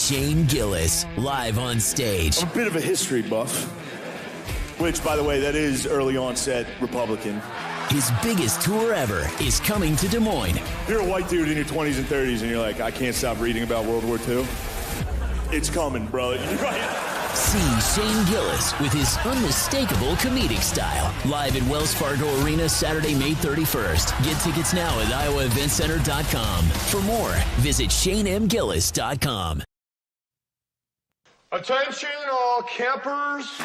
Shane Gillis, live on stage. I'm a bit of a history buff, which, by the way, that is early onset Republican. His biggest tour ever is coming to Des Moines. You're a white dude in your 20s and 30s, and you're like, I can't stop reading about World War II. It's coming, bro. See Shane Gillis with his unmistakable comedic style. Live at Wells Fargo Arena Saturday, May 31st. Get tickets now at iowaeventcenter.com. For more, visit ShaneMGillis.com. Attention all campers.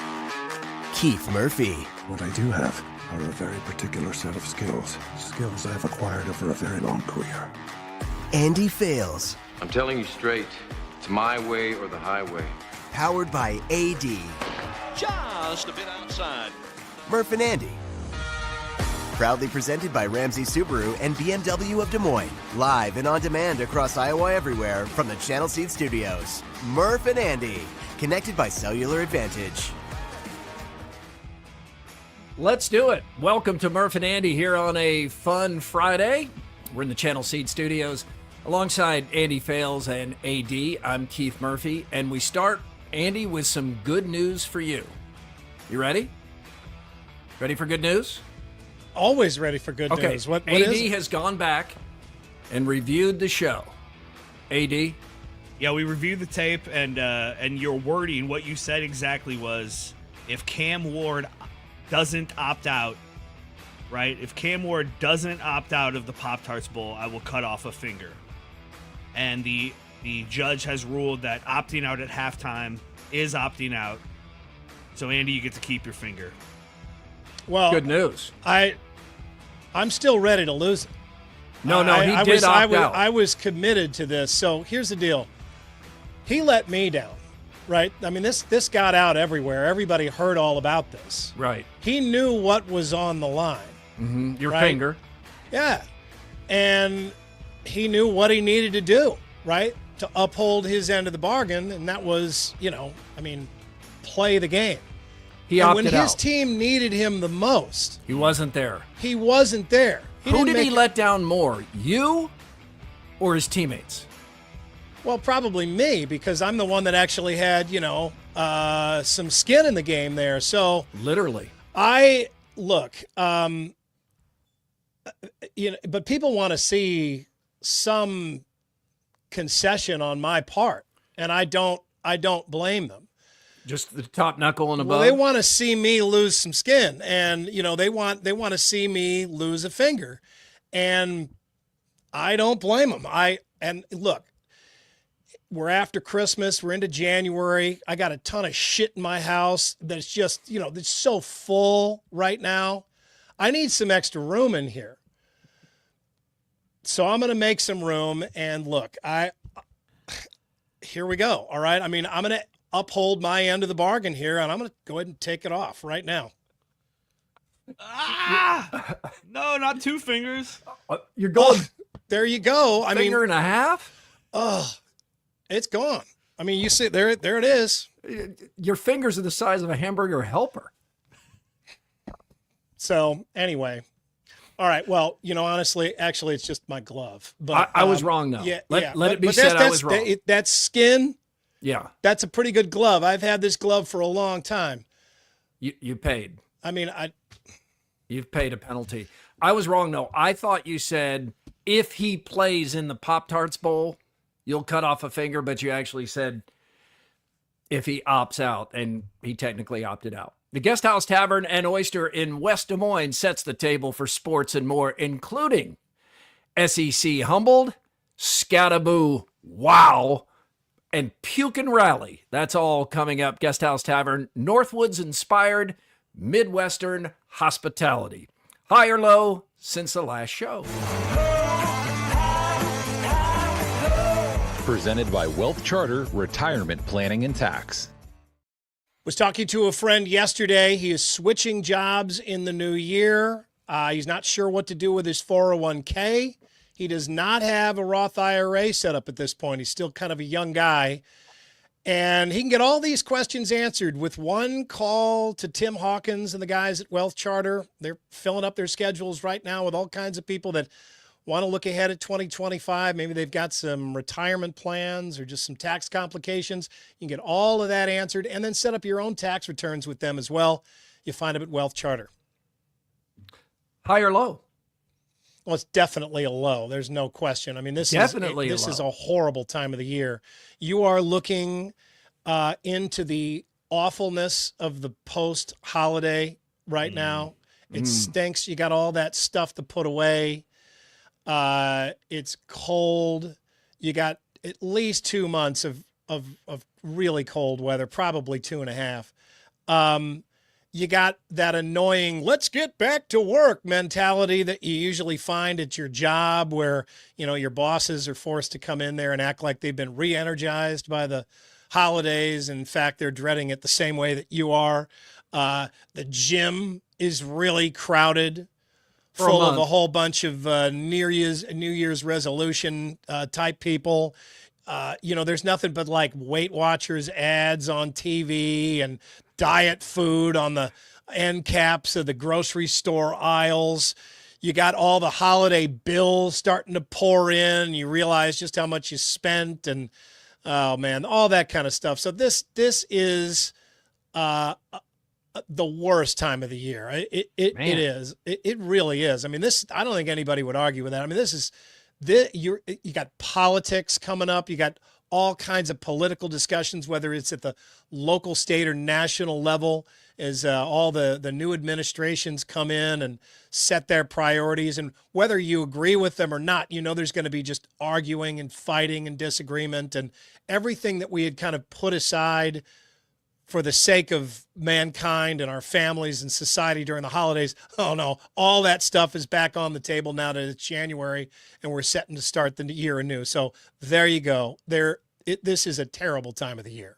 Keith Murphy. What I do have are a very particular set of skills. Skills I've acquired over a very long career. Andy Fales. I'm telling you straight, it's my way or the highway. Powered by AD. Just a bit outside. Murph and Andy. Proudly presented by Ramsey Subaru and BMW of Des Moines. Live and on demand across Iowa everywhere from the Channel Seed Studios. Murph and Andy. Connected by Cellular Advantage. Let's do it. Welcome to Murph and Andy here on a fun Friday. We're in the Channel Seed Studios alongside Andy Fales and AD. I'm Keith Murphy, and we start, Andy, with some good news for you. You ready? Ready for good news? Always ready for good news. What AD is it? has gone back and reviewed the show. AD? Yeah, we reviewed the tape, and your wording, what you said exactly was, if Cam Ward doesn't opt out, right? If Cam Ward doesn't opt out of the Pop-Tarts Bowl, I will cut off a finger. And the judge has ruled that opting out at halftime is opting out. So, Andy, you get to keep your finger. Well, good news. I'm still ready to lose it. No, he did opt out. I was committed to this. So here's the deal. He let me down, right? I mean, this got out everywhere. Everybody heard all about this. Right. He knew what was on the line. Mm-hmm. Your right? finger. Yeah. And he knew what he needed to do, right, to uphold his end of the bargain. And that was, play the game. He and opted when his out. team needed him the most, He wasn't there. he wasn't there. Who did he let down more, you or his teammates? Well, probably me, because I'm the one that actually had, some skin in the game there. So Literally. but people want to see some concession on my part, and I don't blame them. Just the top knuckle and above? Well, they want to see me lose some skin, and they want to see me lose a finger, and I don't blame them. Look, we're after Christmas, we're into January. I got a ton of shit in my house that's just it's so full right now. I need some extra room in here, so I'm going to make some room. And look, here we go. All right, I'm going to uphold my end of the bargain here, and I'm going to go ahead and take it off right now. No, not two fingers. You're going there you go. finger and a half? It's gone. You see, there it is. Your fingers are the size of a hamburger helper. So anyway, all right. Well, honestly, actually, it's just my glove. But I was wrong, though. Yeah, let it be said I was wrong. That's skin. Yeah. That's a pretty good glove. I've had this glove for a long time. You paid. You've paid a penalty. I was wrong, though. I thought you said if he plays in the Pop-Tarts Bowl, you'll cut off a finger, but you actually said if he opts out, and he technically opted out. The Guest House Tavern and Oyster in West Des Moines sets the table for sports and more, including SEC Humboldt, Skattebo, wow, and Puke and Rally. That's all coming up. Guest House Tavern, Northwoods inspired Midwestern hospitality. High or low since the last show. Presented by Wealth Charter Retirement Planning and Tax. Was talking to a friend yesterday. He is switching jobs in the new year. He's not sure what to do with his 401k. He does not have a Roth IRA set up at this point. He's still kind of a young guy. And he can get all these questions answered with one call to Tim Hawkins and the guys at Wealth Charter. They're filling up their schedules right now with all kinds of people that want to look ahead at 2025, maybe they've got some retirement plans or just some tax complications, you can get all of that answered and then set up your own tax returns with them as well. You find them at Wealth Charter. High or low? Well, it's definitely a low. There's no question. I mean, this is a horrible time of the year. You are looking into the awfulness of the post-holiday right now. It stinks. You got all that stuff to put away. It's cold. You got at least 2 months of really cold weather, probably 2.5. You got that annoying, let's get back to work mentality that you usually find at your job where, your bosses are forced to come in there and act like they've been re-energized by the holidays. In fact, they're dreading it the same way that you are. The gym is really crowded, full of a whole bunch of New Year's resolution type people. There's nothing but like Weight Watchers ads on TV and diet food on the end caps of the grocery store aisles. You got all the holiday bills starting to pour in. You realize just how much you spent and, oh man, all that kind of stuff. So this is the worst time of the year. It is. It really is. I mean, I don't think anybody would argue with that. I mean, you got politics coming up. You got all kinds of political discussions, whether it's at the local, state, or national level, as all the new administrations come in and set their priorities. And whether you agree with them or not, there's going to be just arguing and fighting and disagreement and everything that we had kind of put aside for the sake of mankind and our families and society during the holidays. Oh no, all that stuff is back on the table now that it's January and we're setting to start the year anew. So there you go. This is a terrible time of the year.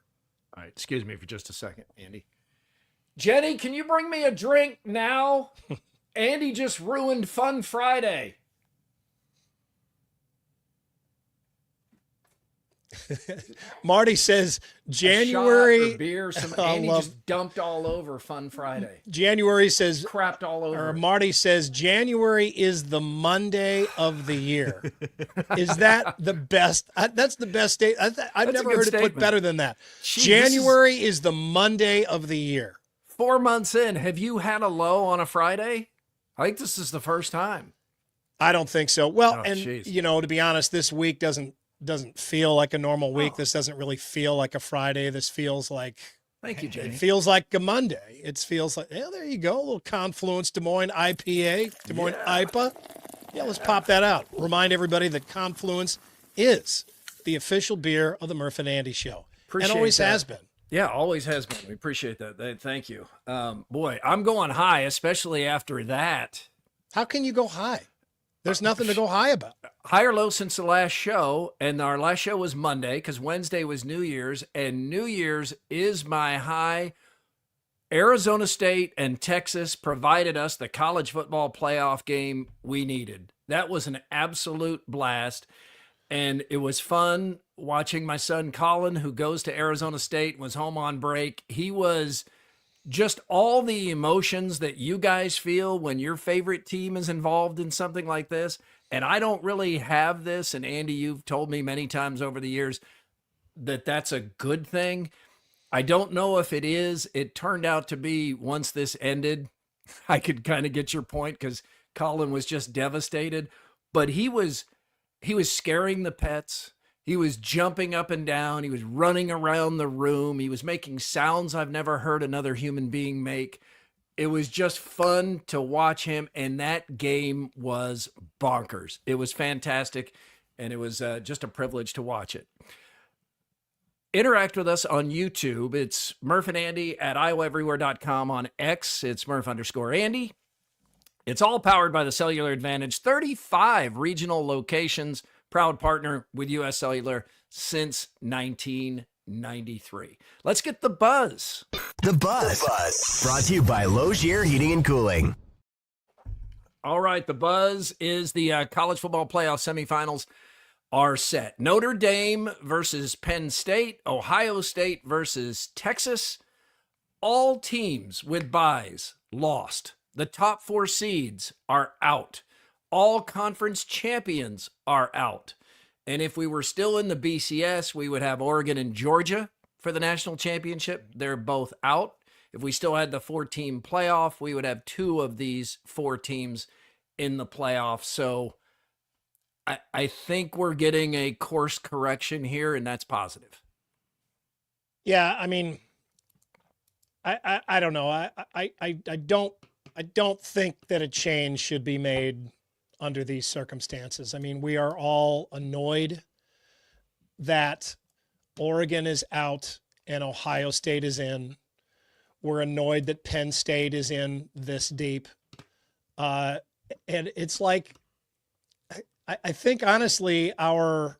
All right, excuse me for just a second, Andy. Jenny, can you bring me a drink now? Andy just ruined Fun Friday. Marty says January. A shot or beer. Andy just dumped all over Fun Friday. January says crapped all over. Or Marty says January is the Monday of the year. Is that the best? That's the best date. I've never heard it put better than that. January is the Monday of the year. 4 months in, have you had a low on a Friday? I think this is the first time. I don't think so. Well, to be honest, this week doesn't feel like a normal week. This doesn't really feel like a Friday. This feels like, thank you, Jenny. It feels like a Monday. It feels like, there you go. A little Confluence Des Moines IPA, Des Moines IPA. Yeah, let's pop that out. Remind everybody that Confluence is the official beer of the Murph and Andy Show. Appreciate and always that. has been. Yeah, always has been. We appreciate that. Thank you. Boy, I'm going high, especially after that. How can you go high? There's nothing to go high about. High or low since the last show, and our last show was Monday because Wednesday was New Year's, and New Year's is my high. Arizona State and Texas provided us the college football playoff game we needed. That was an absolute blast, and it was fun watching my son Colin, who goes to Arizona State, was home on break. He was just all the emotions that you guys feel when your favorite team is involved in something like this. And I don't really have this. And Andy, you've told me many times over the years that that's a good thing. I don't know if it is. It turned out to be, once this ended, I could kind of get your point because Colin was just devastated. But he was scaring the pets. He was jumping up and down. He was running around the room. He was making sounds I've never heard another human being make. It was just fun to watch him, and that game was bonkers. It was fantastic, and it was just a privilege to watch it. Interact with us on YouTube. It's Murph and Andy at iowaeverywhere.com. On X, it's Murph_Andy. It's all powered by the Cellular Advantage. 35 regional locations. Proud partner with U.S. Cellular since 1993. Let's get the buzz. The Buzz. Brought to you by Logier Heating and Cooling. All right, the buzz is the college football playoff semifinals are set. Notre Dame versus Penn State, Ohio State versus Texas. All teams with byes lost. The top 4 seeds are out. all conference champions are out. And if we were still in the BCS, we would have Oregon and Georgia for the national championship. They're both out. If we still had the 4-team playoff, we would have 2 of these 4 teams in the playoff. So I think we're getting a course correction here, and that's positive. Yeah, I mean, I don't know. I don't think that a change should be made under these circumstances. I mean, we are all annoyed that Oregon is out and Ohio State is in. We're annoyed that Penn State is in this deep. And it's like, I think honestly, Ohio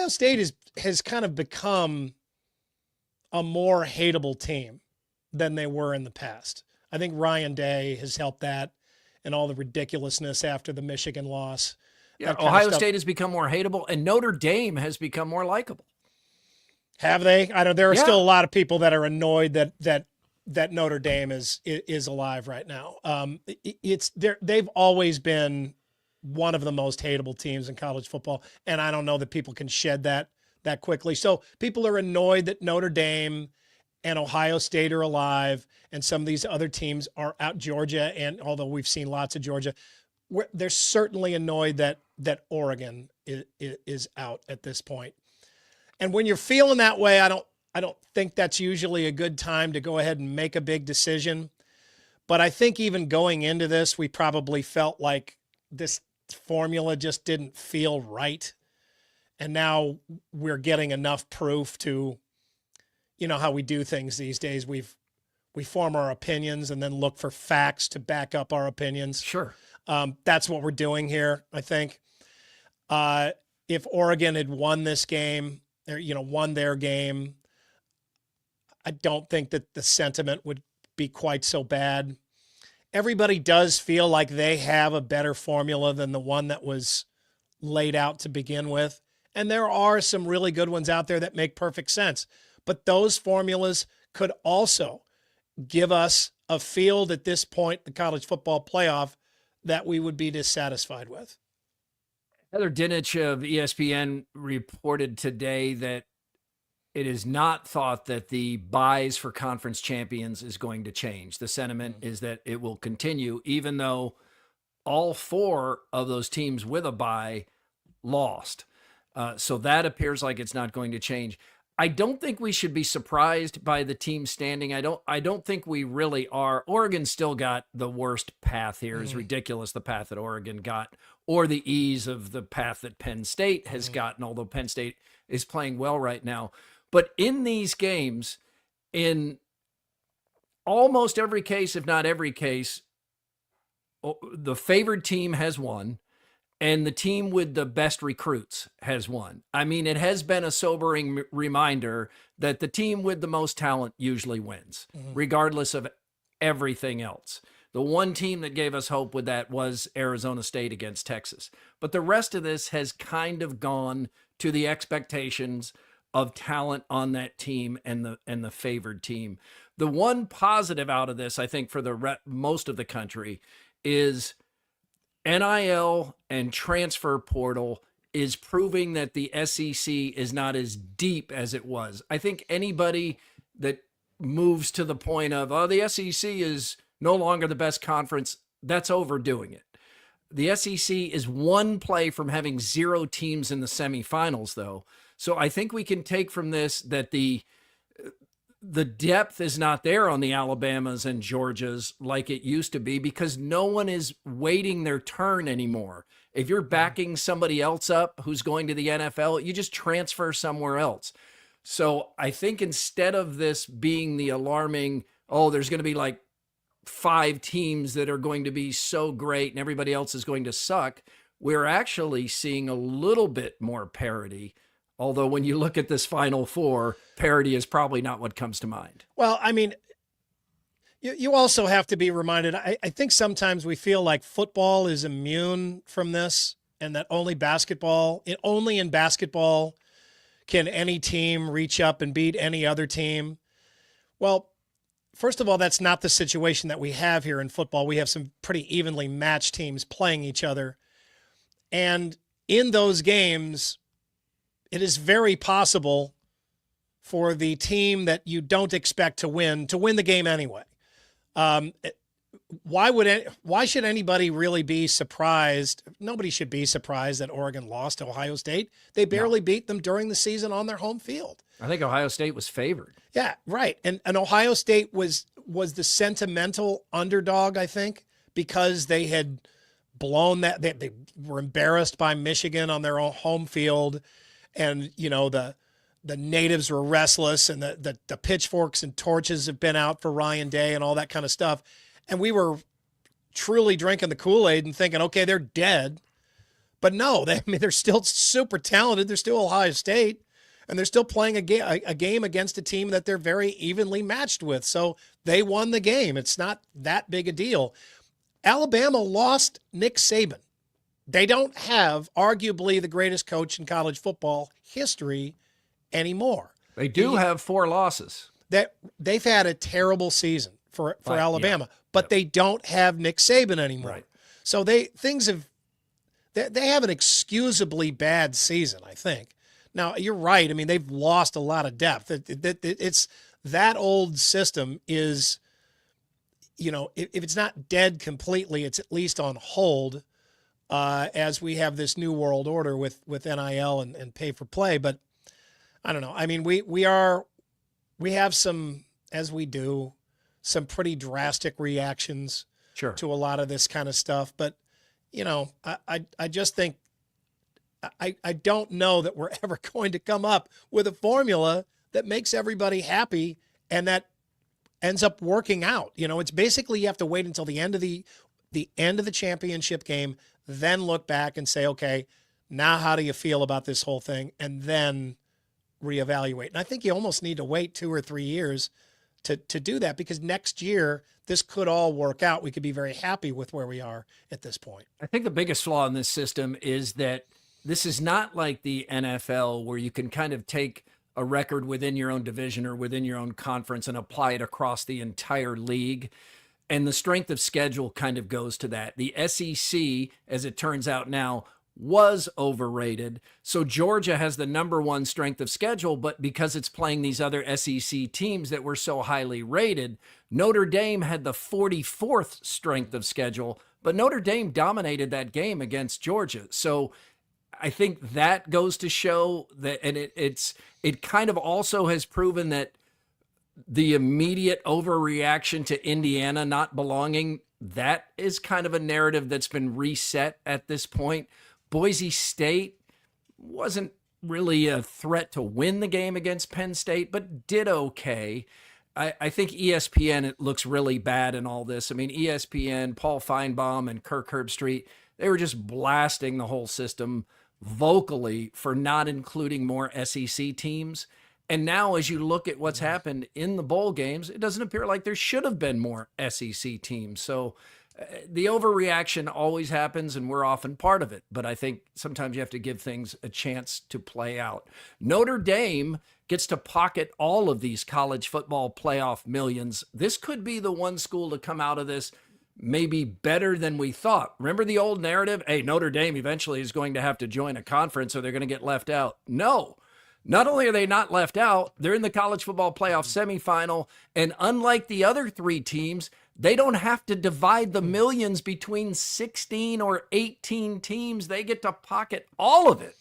State has kind of become a more hateable team than they were in the past. I think Ryan Day has helped that and all the ridiculousness after the Michigan loss. Yeah, Ohio State has become more hateable, and Notre Dame has become more likable. Have they? I don't. There are still a lot of people that are annoyed that Notre Dame is alive right now. They've always been one of the most hateable teams in college football, and I don't know that people can shed that quickly. So people are annoyed that Notre Dame and Ohio State are alive, and some of these other teams are out. Georgia, and although we've seen lots of Georgia, they're certainly annoyed that Oregon is out at this point. And when you're feeling that way, I don't think that's usually a good time to go ahead and make a big decision. But I think even going into this, we probably felt like this formula just didn't feel right. And now we're getting enough proof to, you know, how we do things these days. We form our opinions and then look for facts to back up our opinions. Sure. That's what we're doing here, I think. If Oregon had won this game, or, won their game, I don't think that the sentiment would be quite so bad. Everybody does feel like they have a better formula than the one that was laid out to begin with. And there are some really good ones out there that make perfect sense. But those formulas could also give us a field at this point, the college football playoff, that we would be dissatisfied with. Heather Dinich of ESPN reported today that it is not thought that the buys for conference champions is going to change. The sentiment is that it will continue, even though all 4 of those teams with a buy lost. So that appears like it's not going to change. I don't think we should be surprised by the team standing. I don't think we really are. Oregon still got the worst path here. It's ridiculous, the path that Oregon got, or the ease of the path that Penn State has gotten, although Penn State is playing well right now. But in these games, in almost every case, if not every case, the favored team has won. And the team with the best recruits has won. I mean, it has been a sobering reminder that the team with the most talent usually wins, regardless of everything else. The one team that gave us hope with that was Arizona State against Texas. But the rest of this has kind of gone to the expectations of talent on that team and the favored team. The one positive out of this, I think, for the most of the country is NIL and transfer portal is proving that the SEC is not as deep as it was. I think anybody that moves to the point of, the SEC is no longer the best conference, that's overdoing it. The SEC is one play from having 0 teams in the semifinals, though. So I think we can take from this that the depth is not there on the Alabamas and Georgias like it used to be, because no one is waiting their turn anymore. If you're backing somebody else up who's going to the NFL, you just transfer somewhere else. So I think instead of this being the alarming, there's going to be like 5 teams that are going to be so great and everybody else is going to suck, we're actually seeing a little bit more parity. Although when you look at this Final Four, parity is probably not what comes to mind. Well, I mean, you also have to be reminded, I think sometimes we feel like football is immune from this, and that only in basketball can any team reach up and beat any other team. Well, first of all, that's not the situation that we have here in football. We have some pretty evenly matched teams playing each other. And in those games, it is very possible for the team that you don't expect to win the game anyway. Why should anybody really be surprised? Nobody should be surprised that Oregon lost to Ohio State. They barely beat them during the season on their home field. I think Ohio State was favored. Yeah, right. And Ohio State was the sentimental underdog, I think, because they had blown that. They were embarrassed by Michigan on their own home field. And, the natives were restless, and the pitchforks and torches have been out for Ryan Day and all that kind of stuff. And we were truly drinking the Kool-Aid and thinking, okay, they're dead. But no, they're still super talented. They're still Ohio State, and they're still playing a game against a team that they're very evenly matched with. So they won the game. It's not that big a deal. Alabama lost Nick Saban. They don't have arguably the greatest coach in college football history anymore. They do have 4 losses. They've had a terrible season for Alabama, but they don't have Nick Saban anymore. Right. So they have an excusably bad season, I think. Now, you're right. I mean, they've lost a lot of depth. It's that old system is, if it's not dead completely, it's at least on hold as we have this new world order with NIL and pay for play. But I don't know. I mean, we have some, as we do, some pretty drastic reactions to a lot of this kind of stuff. But, I just think I don't know that we're ever going to come up with a formula that makes everybody happy and that ends up working out. It's basically you have to wait until the end of the championship game, then look back and say, okay, now how do you feel about this whole thing? And then reevaluate. And I think you almost need to wait 2 or 3 years to do that, because next year this could all work out. We could be very happy with where we are at this point. I think the biggest flaw in this system is that this is not like the NFL where you can kind of take a record within your own division or within your own conference and apply it across the entire league. And the strength of schedule kind of goes to that. The SEC, as it turns out now, was overrated. So Georgia has the number 1 strength of schedule, but because it's playing these other SEC teams that were so highly rated, Notre Dame had the 44th strength of schedule, but Notre Dame dominated that game against Georgia. So I think that goes to show that, and it kind of also has proven that the immediate overreaction to Indiana not belonging, that is kind of a narrative that's been reset at this point. Boise State wasn't really a threat to win the game against Penn State, but did okay. I think ESPN, it looks really bad in all this. I mean, ESPN, Paul Feinbaum and Kirk Herbstreit, they were just blasting the whole system vocally for not including more SEC teams. And now as you look at what's happened in the bowl games, it doesn't appear like there should have been more SEC teams. So the overreaction always happens, and we're often part of it. But I think sometimes you have to give things a chance to play out. Notre Dame gets to pocket all of these college football playoff millions. This could be the one school to come out of this maybe better than we thought. Remember the old narrative? Hey, Notre Dame eventually is going to have to join a conference or they're going to get left out. No. Not only are they not left out, they're in the college football playoff semifinal. And unlike the other 3 teams, they don't have to divide the millions between 16 or 18 teams. They get to pocket all of it.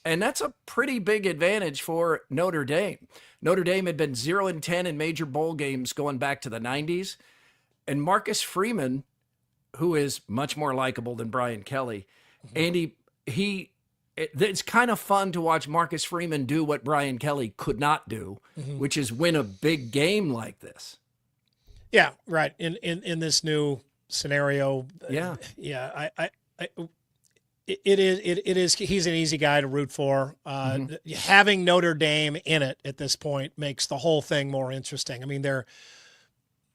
And that's a pretty big advantage for Notre Dame. Notre Dame had been 0-10 in major bowl games going back to the 90s. And Marcus Freeman, who is much more likable than Brian Kelly, Andy, it's kind of fun to watch Marcus Freeman do what Brian Kelly could not do, which is win a big game like this. Yeah, right. In this new scenario. Yeah. It is. He's an easy guy to root for. Having Notre Dame in it at this point makes the whole thing more interesting. I mean, they're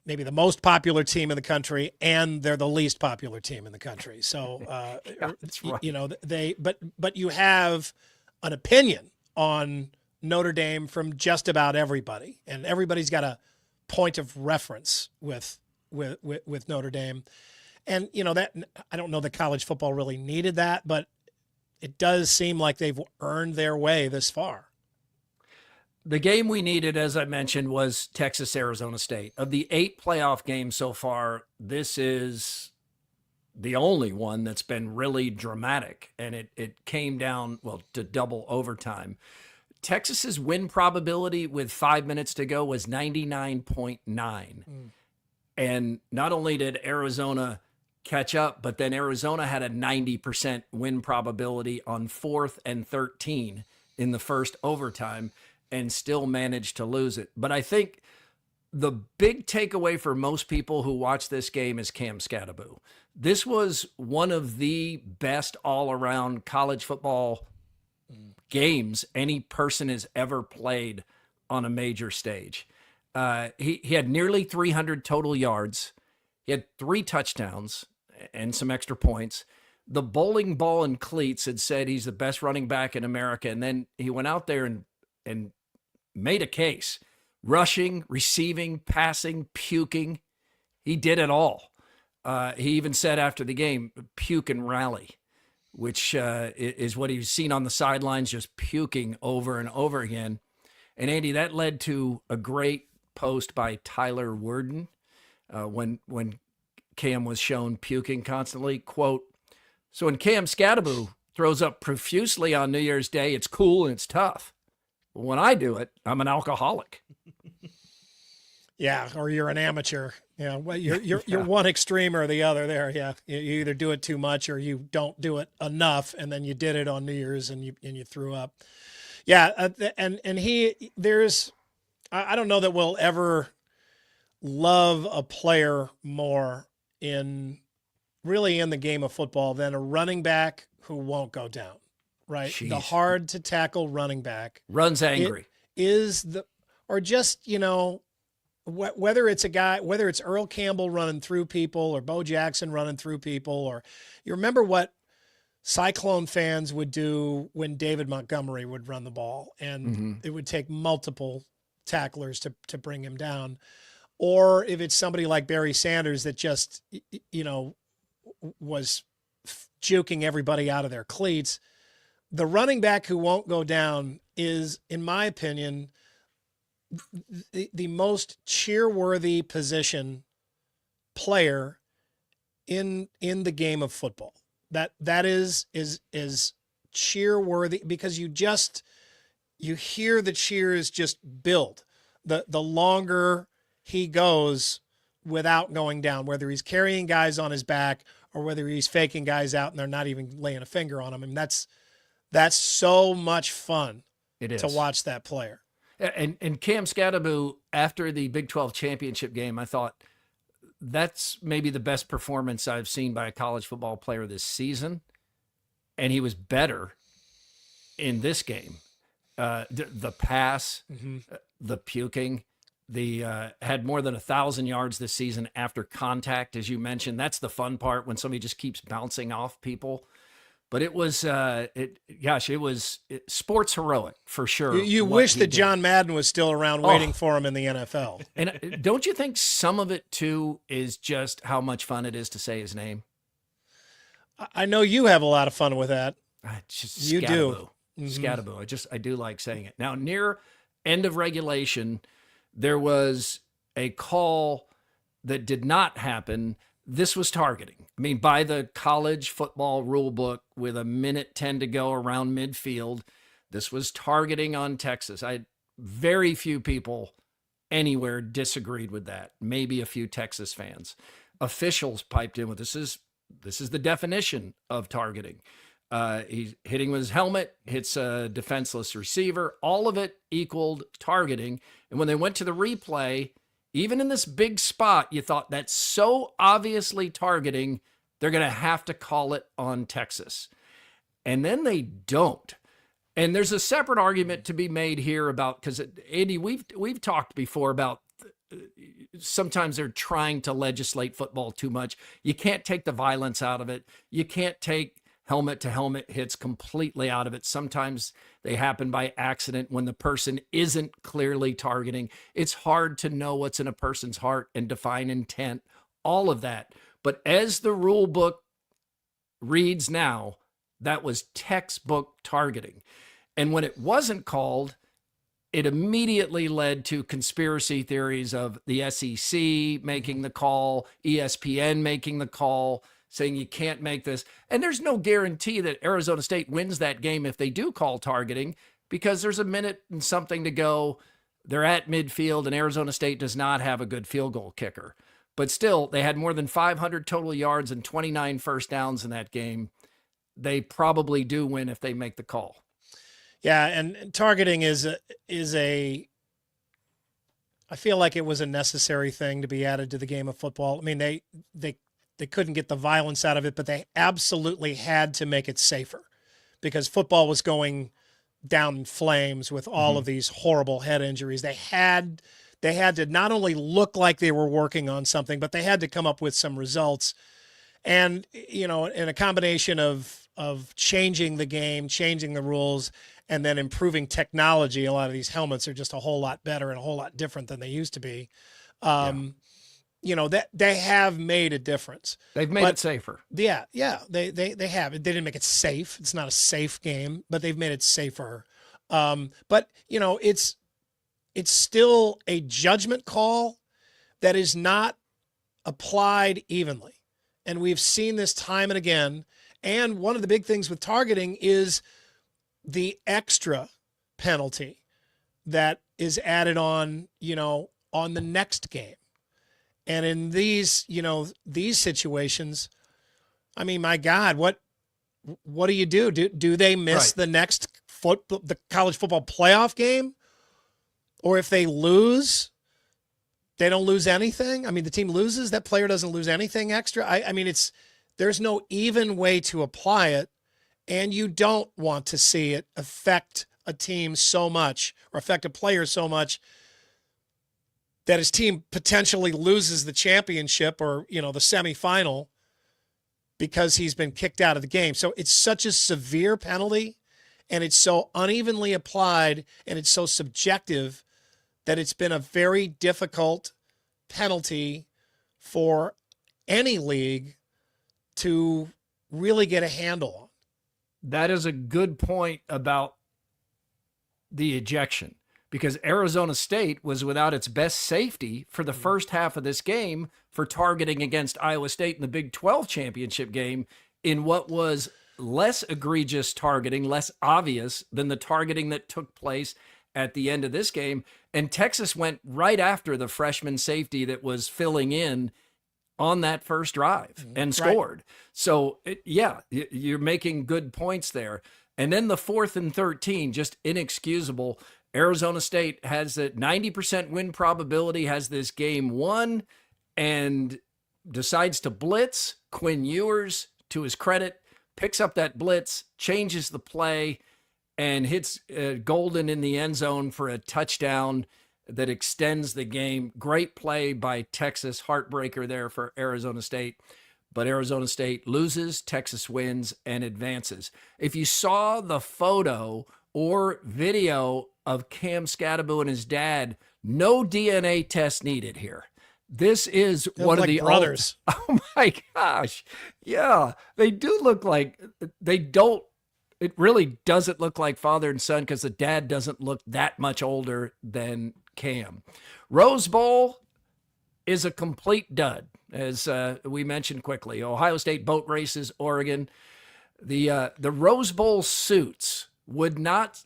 maybe the most popular team in the country, and they're the least popular team in the country. So, that's right. But you have an opinion on Notre Dame from just about everybody, and everybody's got a point of reference with Notre Dame. And, that I don't know that college football really needed that, but it does seem like they've earned their way this far. The game we needed, as I mentioned, was Texas-Arizona State. Of the 8 playoff games so far, this is the only one that's been really dramatic. And it came down, to double overtime. Texas's win probability with 5 minutes to go was 99.9. And not only did Arizona catch up, but then Arizona had a 90% win probability on 4th and 13 in the first overtime and still managed to lose it. But I think the big takeaway for most people who watch this game is Cam Skattebo. This was one of the best all-around college football games any person has ever played on a major stage. He had nearly 300 total yards. He had 3 touchdowns and some extra points. The bowling ball and cleats had said he's the best running back in America. And then he went out there and made a case. Rushing, receiving, passing, puking. He did it all. He even said after the game, puke and rally, which is what he's seen on the sidelines, just puking over and over again. And Andy, that led to a great post by Tyler Worden when Cam was shown puking constantly. Quote, "So when Cam Skattebo throws up profusely on New Year's Day, it's cool and it's tough. When I do it, I'm an alcoholic." Yeah, or you're an amateur. Yeah, well, you're one extreme or the other there. Yeah, you either do it too much or you don't do it enough, and then you did it on New Year's and you threw up. Yeah, I don't know that we'll ever love a player more in the game of football than a running back who won't go down. Right, Jeez. The hard to tackle running back runs angry whether it's a guy, whether it's Earl Campbell running through people or Bo Jackson running through people, or you remember what Cyclone fans would do when David Montgomery would run the ball and it would take multiple tacklers to bring him down. Or if it's somebody like Barry Sanders that just, was juking everybody out of their cleats. The running back who won't go down is, in my opinion, the most cheer-worthy position player in the game of football. That is cheer-worthy because you hear the cheers just build. The longer he goes without going down, whether he's carrying guys on his back or whether he's faking guys out and they're not even laying a finger on him. I mean, that's so much fun to watch that player. And Cam Skattebo, after the Big 12 championship game, I thought that's maybe the best performance I've seen by a college football player this season. And he was better in this game. The pass, the puking, had more than 1,000 yards this season after contact, as you mentioned. That's the fun part when somebody just keeps bouncing off people. But it was, it was sports heroic for sure. You wish that John Madden was still around waiting for him in the NFL. And don't you think some of it too is just how much fun it is to say his name? I know you have a lot of fun with that. You do. Skattebo. I do like saying it. Now, near end of regulation, there was a call that did not happen. This was targeting. I mean, by the college football rule book, with 1:10 to go around midfield, this was targeting on Texas. Very few people anywhere disagreed with that. Maybe a few Texas fans. Officials piped in with this is the definition of targeting. He's hitting with his helmet, hits a defenseless receiver. All of it equaled targeting. And when they went to the replay, even in this big spot, you thought that's so obviously targeting, they're going to have to call it on Texas. And then they don't. And there's a separate argument to be made here about, because Andy, we've talked before about sometimes they're trying to legislate football too much. You can't take the violence out of it. You can't take helmet to helmet hits completely out of it. Sometimes they happen by accident when the person isn't clearly targeting. It's hard to know what's in a person's heart and define intent, all of that. But as the rule book reads now, that was textbook targeting. And when it wasn't called, it immediately led to conspiracy theories of the SEC making the call, ESPN making the call, saying you can't make this. And there's no guarantee that Arizona State wins that game if they do call targeting, because there's a minute and something to go. They're at midfield, and Arizona State does not have a good field goal kicker. But still, they had more than 500 total yards and 29 first downs in that game. They probably do win if they make the call. Yeah, and targeting is a I feel like it was a necessary thing to be added to the game of football. I mean, they couldn't get the violence out of it, but they absolutely had to make it safer, because football was going down in flames with all of these horrible head injuries. They had to not only look like they were working on something, but they had to come up with some results. And, in a combination of changing the game, changing the rules, and then improving technology, a lot of these helmets are just a whole lot better and a whole lot different than they used to be. That they have made a difference. They've made it safer. Yeah, they have. They didn't make it safe. It's not a safe game, but they've made it safer. But it's still a judgment call that is not applied evenly, and we've seen this time and again. And one of the big things with targeting is the extra penalty that is added on, on the next game. And in these situations, I mean, my God, what do you do? Do they miss the next the college football playoff game? Or if they lose, they don't lose anything? I mean, the team loses, that player doesn't lose anything extra. I mean, there's no even way to apply it, and you don't want to see it affect a team so much or affect a player so much that his team potentially loses the championship or, the semifinal because he's been kicked out of the game. So it's such a severe penalty, and it's so unevenly applied, and it's so subjective that it's been a very difficult penalty for any league to really get a handle on. That is a good point about the ejection, because Arizona State was without its best safety for the first half of this game for targeting against Iowa State in the Big 12 championship game in what was less egregious targeting, less obvious than the targeting that took place at the end of this game. And Texas went right after the freshman safety that was filling in on that first drive and scored. Right. So, you're making good points there. And then the 4th and 13, just inexcusable. Arizona State has a 90% win probability, has this game won, and decides to blitz. Quinn Ewers, to his credit, picks up that blitz, changes the play, and hits Golden in the end zone for a touchdown that extends the game. Great play by Texas. Heartbreaker there for Arizona State. But Arizona State loses, Texas wins, and advances. If you saw the photo or video of Cam Skattebo and his dad, no DNA test needed here. This is one of the brothers. Oh my gosh. Yeah, they do look like, it really doesn't look like father and son, because the dad doesn't look that much older than Cam. Rose Bowl is a complete dud, as we mentioned quickly. Ohio State boat races, Oregon. The Rose Bowl suits would not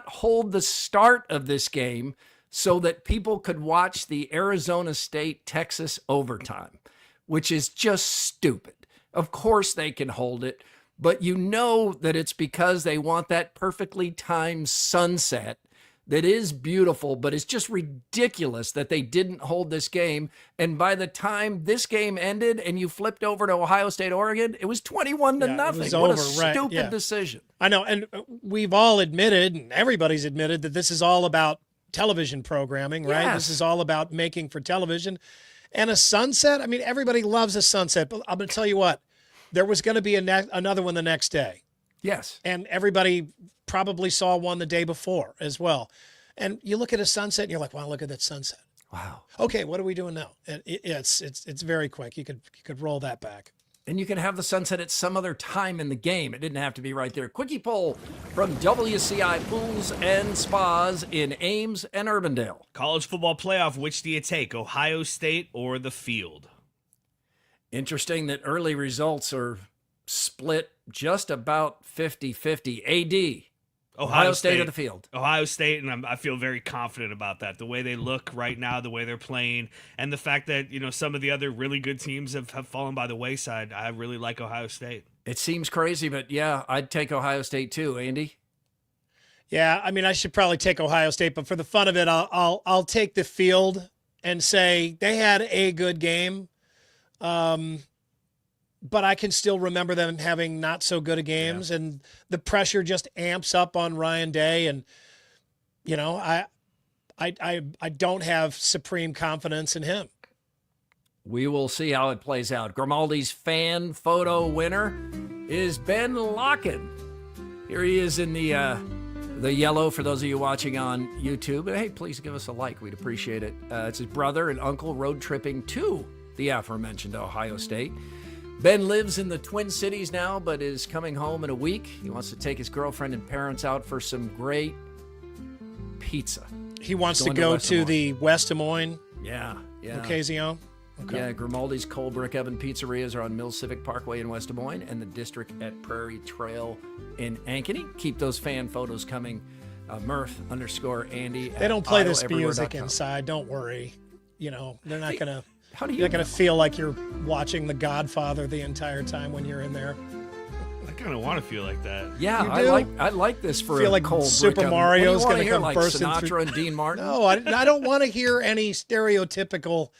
hold the start of this game so that people could watch the Arizona State-Texas overtime, which is just stupid. Of course they can hold it, but you know that it's because they want that perfectly timed sunset that is beautiful, but it's just ridiculous that they didn't hold this game. And by the time this game ended and you flipped over to Ohio State, Oregon, it was 21-0. What a stupid decision. I know. And we've all admitted, and everybody's admitted, that this is all about television programming, right? Yes. This is all about making for television. And a sunset, I mean, everybody loves a sunset, but I'm going to tell you what, there was going to be another one the next day. Yes. And everybody probably saw one the day before as well. And you look at a sunset and you're like, wow, look at that sunset. Wow. Okay, what are we doing now? And it's very quick. You could roll that back. And you can have the sunset at some other time in the game. It didn't have to be right there. Quickie poll from WCI Pools and Spas in Ames and Urbandale. College football playoff, which do you take, Ohio State or the field? Interesting that early results are split just about 50-50. AD, Ohio State or the field? Ohio State, and I feel very confident about that. The way they look right now, the way they're playing, and the fact that, some of the other really good teams have fallen by the wayside. I really like Ohio State. It seems crazy, but yeah, I'd take Ohio State too, Andy. Yeah, I mean, I should probably take Ohio State, but for the fun of it, I'll take the field and say they had a good game. But I can still remember them having not so good of games, and the pressure just amps up on Ryan Day. And, I don't have supreme confidence in him. We will see how it plays out. Grimaldi's fan photo winner is Ben Locken. Here he is in the yellow for those of you watching on YouTube. And hey, please give us a like. We'd appreciate it. It's his brother and uncle road tripping to the aforementioned Ohio State. Ben lives in the Twin Cities now, but is coming home in a week. He wants to take his girlfriend and parents out for some great pizza. He wants to go to the West Des Moines. Yeah. Occasion. Okay. Yeah, Grimaldi's Cold Brick Oven pizzerias are on Mill Civic Parkway in West Des Moines and the District at Prairie Trail in Ankeny. Keep those fan photos coming. Murph_Andy. They don't play this music inside. Don't worry. They're not going to. You're not going to feel like you're watching The Godfather the entire time when you're in there. I kind of want to feel like that. Yeah, I like this for feel a like cold Super Mario's going to come like bursting Sinatra through. and Dean Martin. No, I don't want to hear any stereotypical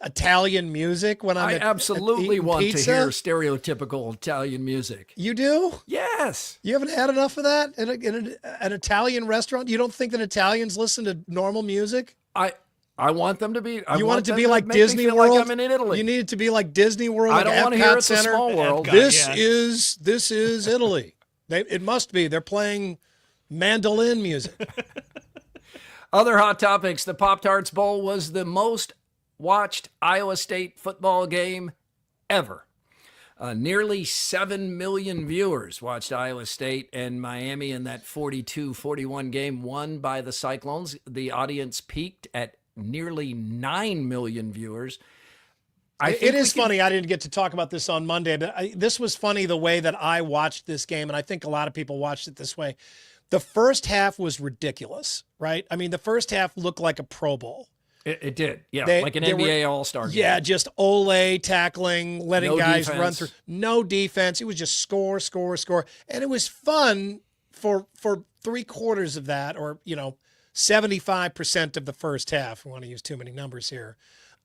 Italian music when I absolutely want pizza. to hear stereotypical Italian music. You do? Yes. You haven't had enough of that in an Italian restaurant? You don't think that Italians listen to normal music? I want them to be. You want it to be like Disney World? Like I'm in Italy. You need it to be like Disney World. I don't want to hear it's a small world. This is Italy. It must be. They're playing mandolin music. Other hot topics. The Pop-Tarts Bowl was the most watched Iowa State football game ever. Nearly 7 million viewers watched Iowa State and Miami in that 42-41 game won by the Cyclones. The audience peaked at nearly 9 million viewers. It is funny. I didn't get to talk about this on Monday, but this was funny the way that I watched this game, and I think a lot of people watched it this way. The first half was ridiculous, right? I mean, the first half looked like a Pro Bowl. It did, yeah, like an NBA All-Star game. Yeah, just Ole tackling, letting guys defense. Run through. No defense. It was just score. And it was fun for 3/4 of that, or, 75% of the first half. I want to use too many numbers here.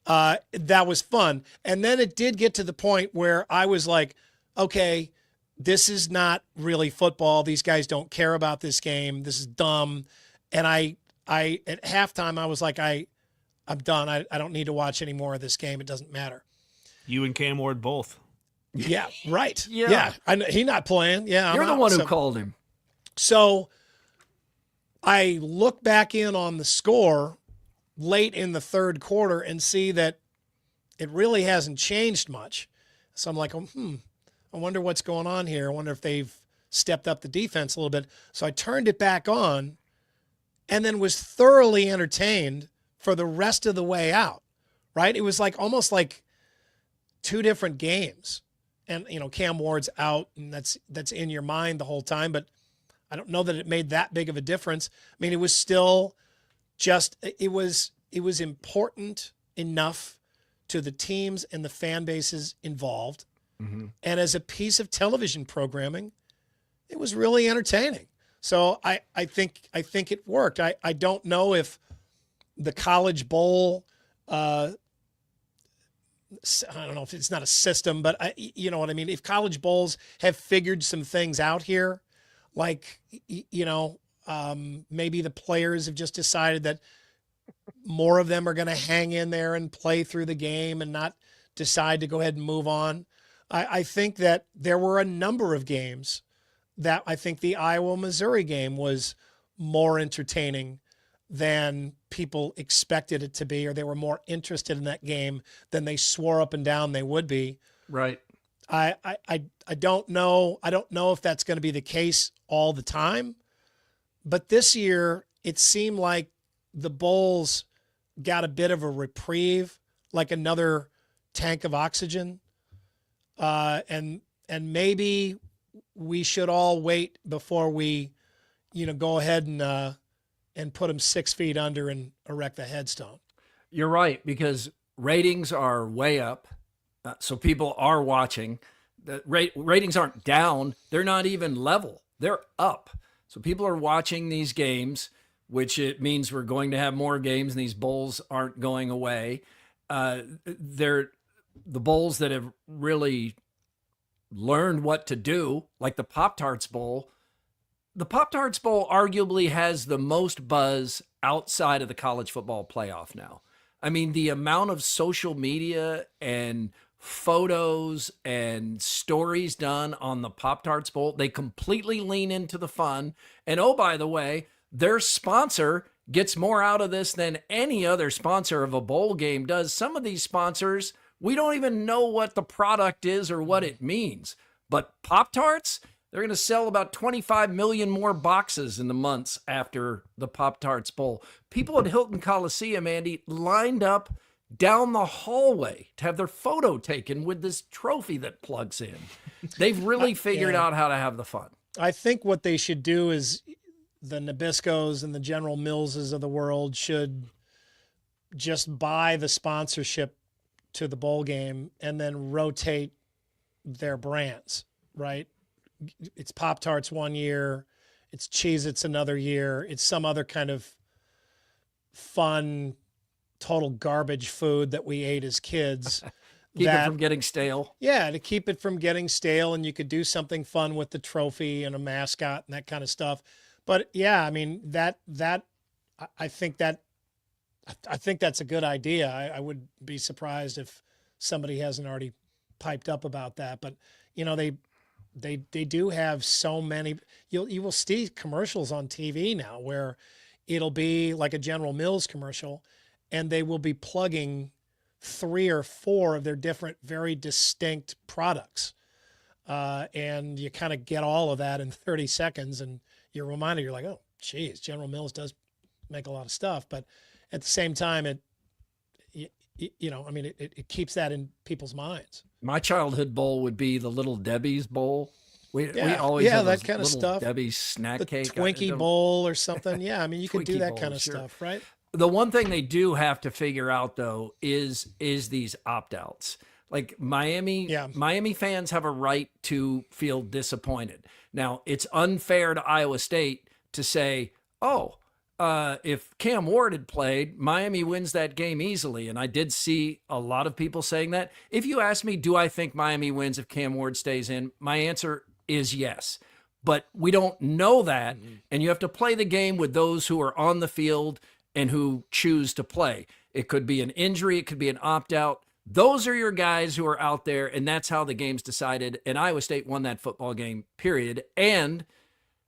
That was fun. And then it did get to the point where I was like, okay, this is not really football. These guys don't care about this game. This is dumb. And I at halftime, I was like, I'm done. I don't need to watch any more of this game. It doesn't matter. You and Cam Ward both. Yeah, right. Yeah. He's not playing. Yeah, You're the one who called him. So I look back in on the score late in the third quarter and see that it really hasn't changed much. So I'm like, I wonder what's going on here. I wonder if they've stepped up the defense a little bit. So I turned it back on and then was thoroughly entertained for the rest of the way out, right? It was like almost like two different games. And, Cam Ward's out, and that's in your mind the whole time, but I don't know that it made that big of a difference. I mean, it was still just, it was important enough to the teams and the fan bases involved. Mm-hmm. And as a piece of television programming, it was really entertaining. So I think it worked. I don't know if the College Bowl, I don't know if it's not a system, but you know what I mean? If college bowls have figured some things out here, like, maybe the players have just decided that more of them are going to hang in there and play through the game and not decide to go ahead and move on. I think that there were a number of games that I think the Iowa-Missouri game was more entertaining than people expected it to be, or they were more interested in that game than they swore up and down they would be. Right. I don't know. I don't know if that's going to be the case all the time, but this year it seemed like the Bulls got a bit of a reprieve, like another tank of oxygen. And maybe we should all wait before we, go ahead and put them 6 feet under and erect the headstone. You're right, because ratings are way up. So people are watching. The ratings aren't down. They're not even level. They're up. So people are watching these games, which it means we're going to have more games and these Bulls aren't going away. They're the Bulls that have really learned what to do, like the Pop-Tarts Bowl. The Pop-Tarts Bowl arguably has the most buzz outside of the college football playoff now. I mean, the amount of social media and photos and stories done on the Pop-Tarts Bowl, they completely lean into the fun. And oh, by the way, their sponsor gets more out of this than any other sponsor of a bowl game does. Some of these sponsors, we don't even know what the product is or what it means. But Pop-Tarts, they're going to sell about 25 million more boxes in the months after the Pop-Tarts Bowl. People at Hilton Coliseum, Andy, lined up down the hallway to have their photo taken with this trophy that plugs in. They've really figured out how to have the fun. I think what they should do is the Nabiscos and the General Millses of the world should just buy the sponsorship to the bowl game and then rotate their brands, right? It's Pop-Tarts one year, it's Cheez-Its another year, it's some other kind of fun, total garbage food that we ate as kids. Keep it from getting stale. Yeah, to keep it from getting stale, and you could do something fun with the trophy and a mascot and that kind of stuff. But yeah, I mean, I think that's a good idea. I would be surprised if somebody hasn't already piped up about that. But they do have so many. You will see commercials on TV now where it'll be like a General Mills commercial, and they will be plugging 3 or 4 of their different, very distinct products. And you kind of get all of that in 30 seconds, and you're reminded, you're like, oh, geez, General Mills does make a lot of stuff. But at the same time, it keeps that in people's minds. My childhood bowl would be the Little Debbie's bowl. We always had that kind of stuff. Debbie's snack the cake, Twinkie bowl or something. Yeah, I mean, you can do that kind of stuff, right? The one thing they do have to figure out though is these opt-outs. Like Miami fans have a right to feel disappointed. Now, it's unfair to Iowa State to say, if Cam Ward had played, Miami wins that game easily. And I did see a lot of people saying that. If you ask me, do I think Miami wins if Cam Ward stays in? My answer is yes. But we don't know that. Mm-hmm. And you have to play the game with those who are on the field and who choose to play. It could be an injury. It could be an opt-out. Those are your guys who are out there, and that's how the game's decided. And Iowa State won that football game, period. And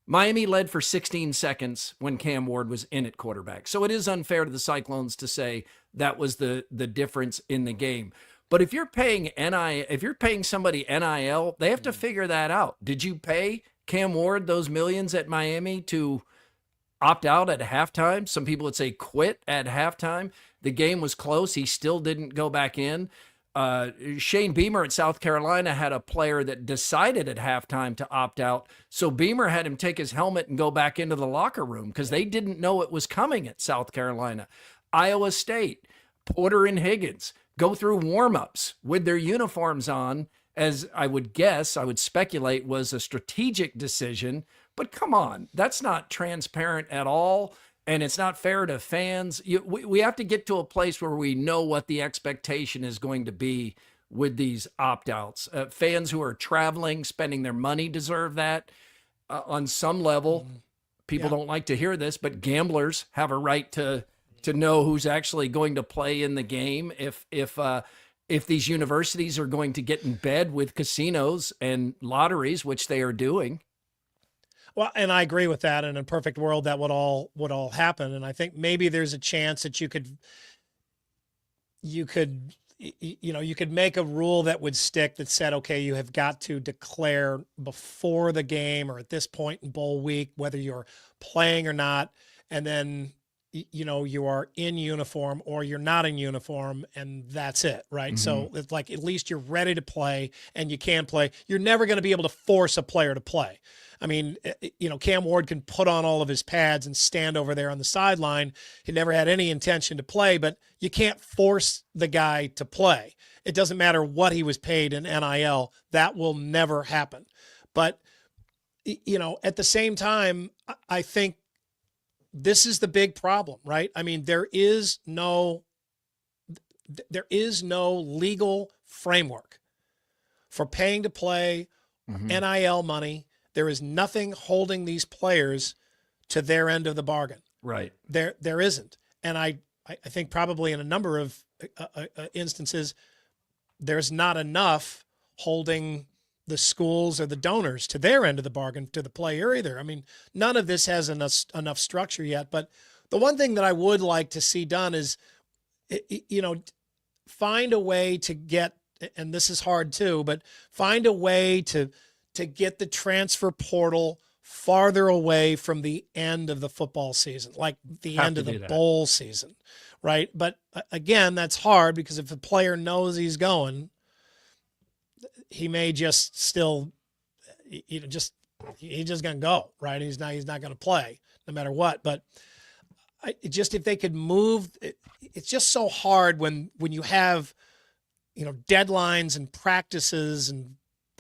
Miami led for 16 seconds when Cam Ward was in at quarterback. So it is unfair to the Cyclones to say that was the difference in the game. But if you're paying somebody NIL, they have to figure that out. Did you pay Cam Ward those millions at Miami to opt out at halftime? Some people would say quit at halftime. The game was close. He still didn't go back in. Shane Beamer at South Carolina had a player that decided at halftime to opt out. So Beamer had him take his helmet and go back into the locker room because they didn't know it was coming at South Carolina. Iowa State, Porter and Higgins go through warm-ups with their uniforms on, as I would speculate was a strategic decision. But come on, that's not transparent at all. And it's not fair to fans. We have to get to a place where we know what the expectation is going to be with these opt-outs. Fans who are traveling, spending their money deserve that on some level. People don't like to hear this, but gamblers have a right to know who's actually going to play in the game. If if these universities are going to get in bed with casinos and lotteries, which they are doing. Well, and I agree with that. In a perfect world, that would all happen. And I think maybe there's a chance that you could make a rule that would stick that said, okay, you have got to declare before the game or at this point in bowl week, whether you're playing or not. And then, you are in uniform or you're not in uniform, and that's it. Right. Mm-hmm. So it's like, at least you're ready to play and you can play. You're never going to be able to force a player to play. I mean, Cam Ward can put on all of his pads and stand over there on the sideline. He never had any intention to play, but you can't force the guy to play. It doesn't matter what he was paid in NIL. That will never happen. But, at the same time, I think this is the big problem, right? I mean, there is no legal framework for paying to play, NIL money. There is nothing holding these players to their end of the bargain. Right. There isn't. And I think probably in a number of instances, there's not enough holding the schools or the donors to their end of the bargain to the player either. I mean, none of this has enough structure yet. But the one thing that I would like to see done is, find a way to get, and this is hard too, but find a way to get the transfer portal farther away from the end of the football season, like the end of the bowl season, right? But again, that's hard because if the player knows he's going, he may just still, he's just going to go, right? He's not going to play no matter what. But if they could move, it's just so hard when you have, deadlines and practices and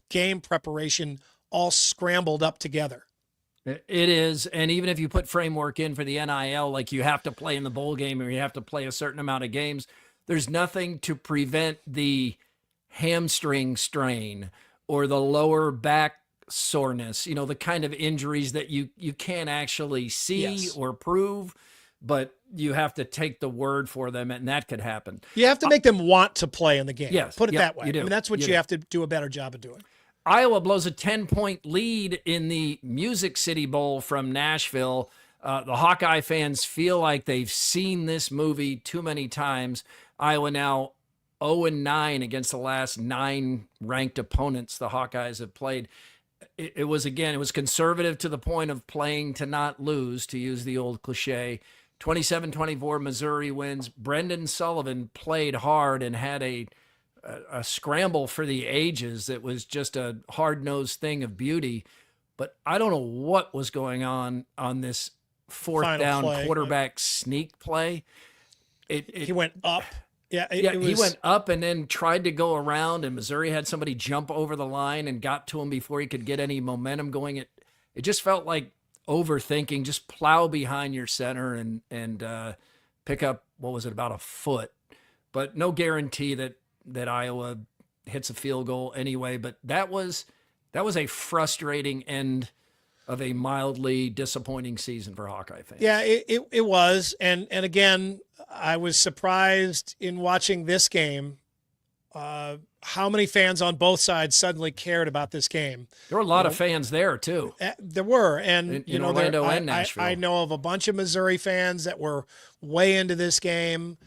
game preparation all scrambled up together. It is. And even if you put framework in for the NIL, like you have to play in the bowl game or you have to play a certain amount of games, there's nothing to prevent the hamstring strain or the lower back soreness, the kind of injuries that you can't actually see or prove, but you have to take the word for them, and that could happen. You have to make them want to play in the game. Yes. Put it that way. You do. I mean, that's what you have to do a better job of doing. Iowa blows a 10-point lead in the Music City Bowl from Nashville. The Hawkeye fans feel like they've seen this movie too many times. Iowa now 0-9 against the last 9 ranked opponents the Hawkeyes have played. It was conservative to the point of playing to not lose, to use the old cliche. 27-24 Missouri wins. Brendan Sullivan played hard and had a scramble for the ages that was just a hard-nosed thing of beauty. But I don't know what was going on this fourth Final down play, quarterback sneak play. He went up. He went up and then tried to go around, and Missouri had somebody jump over the line and got to him before he could get any momentum going. It just felt like overthinking. Just plow behind your center and pick up, about a foot. But no guarantee that Iowa hits a field goal anyway. But that was a frustrating end of a mildly disappointing season for Hawkeye fans. Yeah, it was. And again, I was surprised in watching this game how many fans on both sides suddenly cared about this game. There were a lot of fans there too. There were. And in Orlando and Nashville. I know of a bunch of Missouri fans that were way into this game.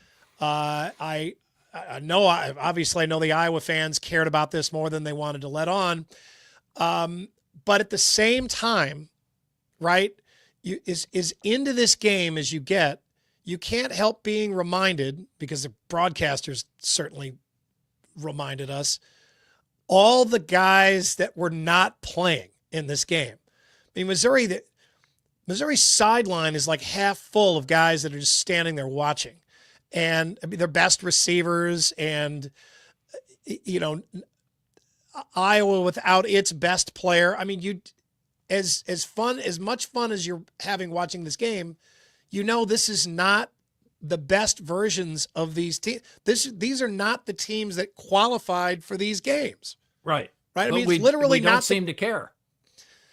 I know the Iowa fans cared about this more than they wanted to let on. But at the same time, right, as into this game as you get, you can't help being reminded, because the broadcasters certainly reminded us, all the guys that were not playing in this game. I mean, Missouri's sideline is like half full of guys that are just standing there watching. And I mean, their best receivers, and, Iowa without its best player. I mean, as much fun as you're having watching this game, this is not the best versions of these teams. These are not the teams that qualified for these games. Right. Right. I But mean, it's literally we don't not seem to care.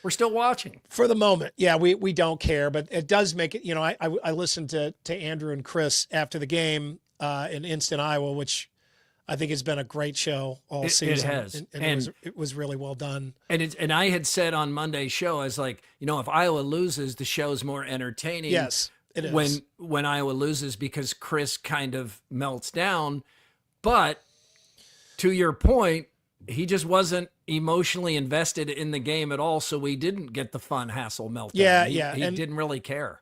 We're still watching for the moment. Yeah, we don't care, but it does make it. I listened to Andrew and Chris after the game in Instant Iowa, which I think it's been a great show all season. It has. And it was really well done. And I had said on Monday's show, I was like, if Iowa loses, the show's more entertaining. Yes, it is. When Iowa loses, because Chris kind of melts down. But to your point, he just wasn't emotionally invested in the game at all, so we didn't get the fun hassle meltdown. He didn't really care.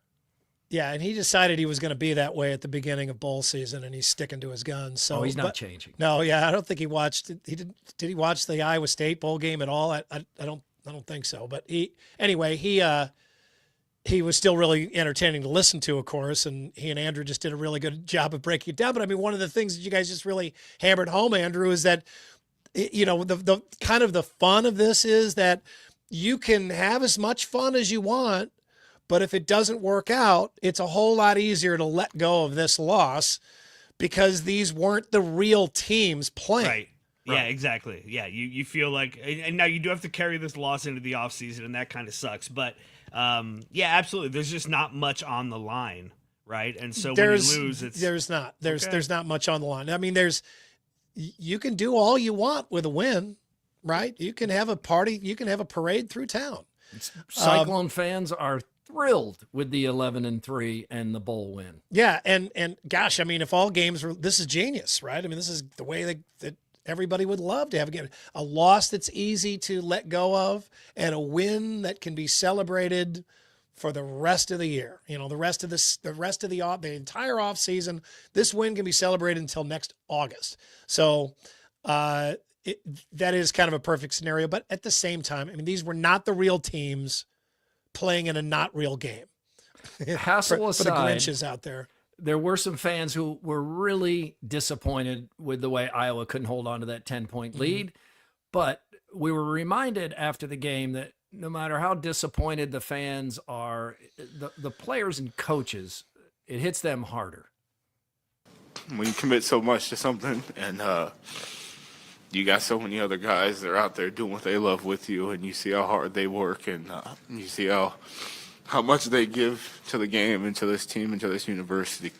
Yeah, and he decided he was going to be that way at the beginning of bowl season, and he's sticking to his guns. So he's not changing. No, I don't think he watched. Did he watch the Iowa State bowl game at all? I don't think so. But he was still really entertaining to listen to, of course, and he and Andrew just did a really good job of breaking it down. But I mean, one of the things that you guys just really hammered home, Andrew, is that the kind of the fun of this is that you can have as much fun as you want. But if it doesn't work out, it's a whole lot easier to let go of this loss because these weren't the real teams playing. Right. Yeah, exactly. Yeah, you feel like, and now you do have to carry this loss into the offseason, and that kind of sucks. But, yeah, absolutely. There's just not much on the line, right? And so when you lose, there's not much on the line. I mean, you can do all you want with a win, right? You can have a party. You can have a parade through town. Cyclone fans are thrilled with the 11-3 and the bowl win. Yeah, and gosh, I mean, if all games were, this is genius, right? I mean, this is the way that everybody would love to have a loss that's easy to let go of, and a win that can be celebrated for the rest of the year. The entire off season. This win can be celebrated until next August. So that is kind of a perfect scenario. But at the same time, I mean, these were not the real teams playing in a not real game. Hassle aside, for the Grinches out there. There were some fans who were really disappointed with the way Iowa couldn't hold on to that 10-point lead. But we were reminded after the game that no matter how disappointed the fans are, the players and coaches, it hits them harder. When you commit so much to something and you got so many other guys that are out there doing what they love with you, and you see how hard they work, and you see how much they give to the game and to this team and to this university.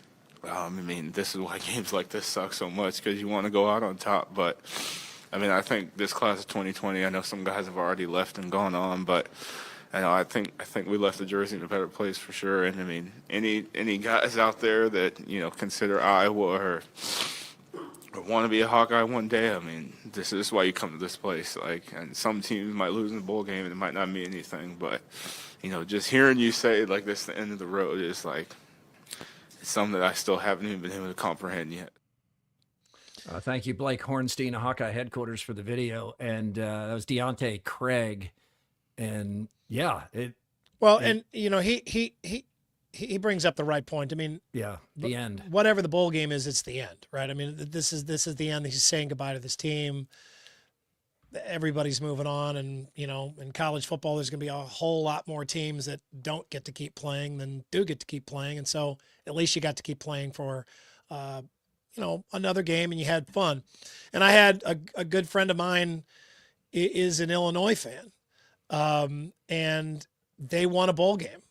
I mean, this is why games like this suck so much, because you want to go out on top. But, I mean, I think this class of 2020, I know some guys have already left and gone on, but I think we left the jersey in a better place for sure. And, I mean, any guys out there that, consider Iowa or want to be a Hawkeye one day, I mean, this is why you come to this place. And some teams might lose in the bowl game and it might not mean anything, but, just hearing you say like this, the end of the road is it's something that I still haven't even been able to comprehend yet. Thank you, Blake Hornstein of Hawkeye headquarters, for the video. And that was Deontay Craig. And yeah, he brings up the right point. I mean, yeah, the end. Whatever the bowl game is, it's the end, right? I mean, this is the end. He's saying goodbye to this team. Everybody's moving on, and in college football, there's going to be a whole lot more teams that don't get to keep playing than do get to keep playing, and so at least you got to keep playing for, another game, and you had fun. And I had a good friend of mine is an Illinois fan, and they won a bowl game.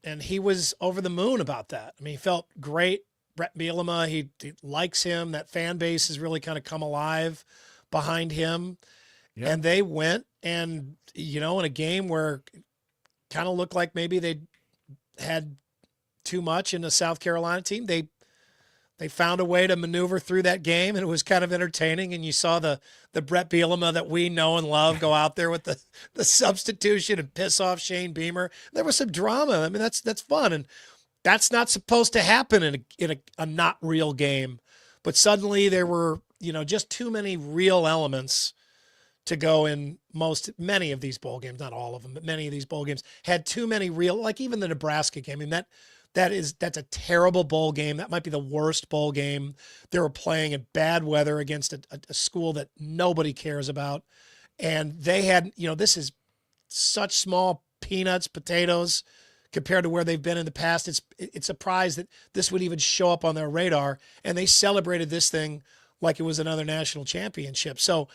And he was over the moon about that. I mean, he felt great. Brett Bielema, he likes him. That fan base has really kind of come alive behind him. Yeah. And they went and, in a game where it kind of looked like maybe they had too much in a South Carolina team, they found a way to maneuver through that game, and it was kind of entertaining. And you saw the Brett Bielema that we know and love go out there with the substitution and piss off Shane Beamer. There was some drama. I mean, that's fun, and that's not supposed to happen in a not real game. But suddenly there were just too many real elements to go in many of these bowl games. Not all of them, but many of these bowl games had too many real. Like even the Nebraska game. I mean that's a terrible bowl game. That might be the worst bowl game. They were playing in bad weather against a school that nobody cares about. And they had, this is such small peanuts, potatoes compared to where they've been in the past. It's surprised that this would even show up on their radar. And they celebrated this thing like it was another national championship. So,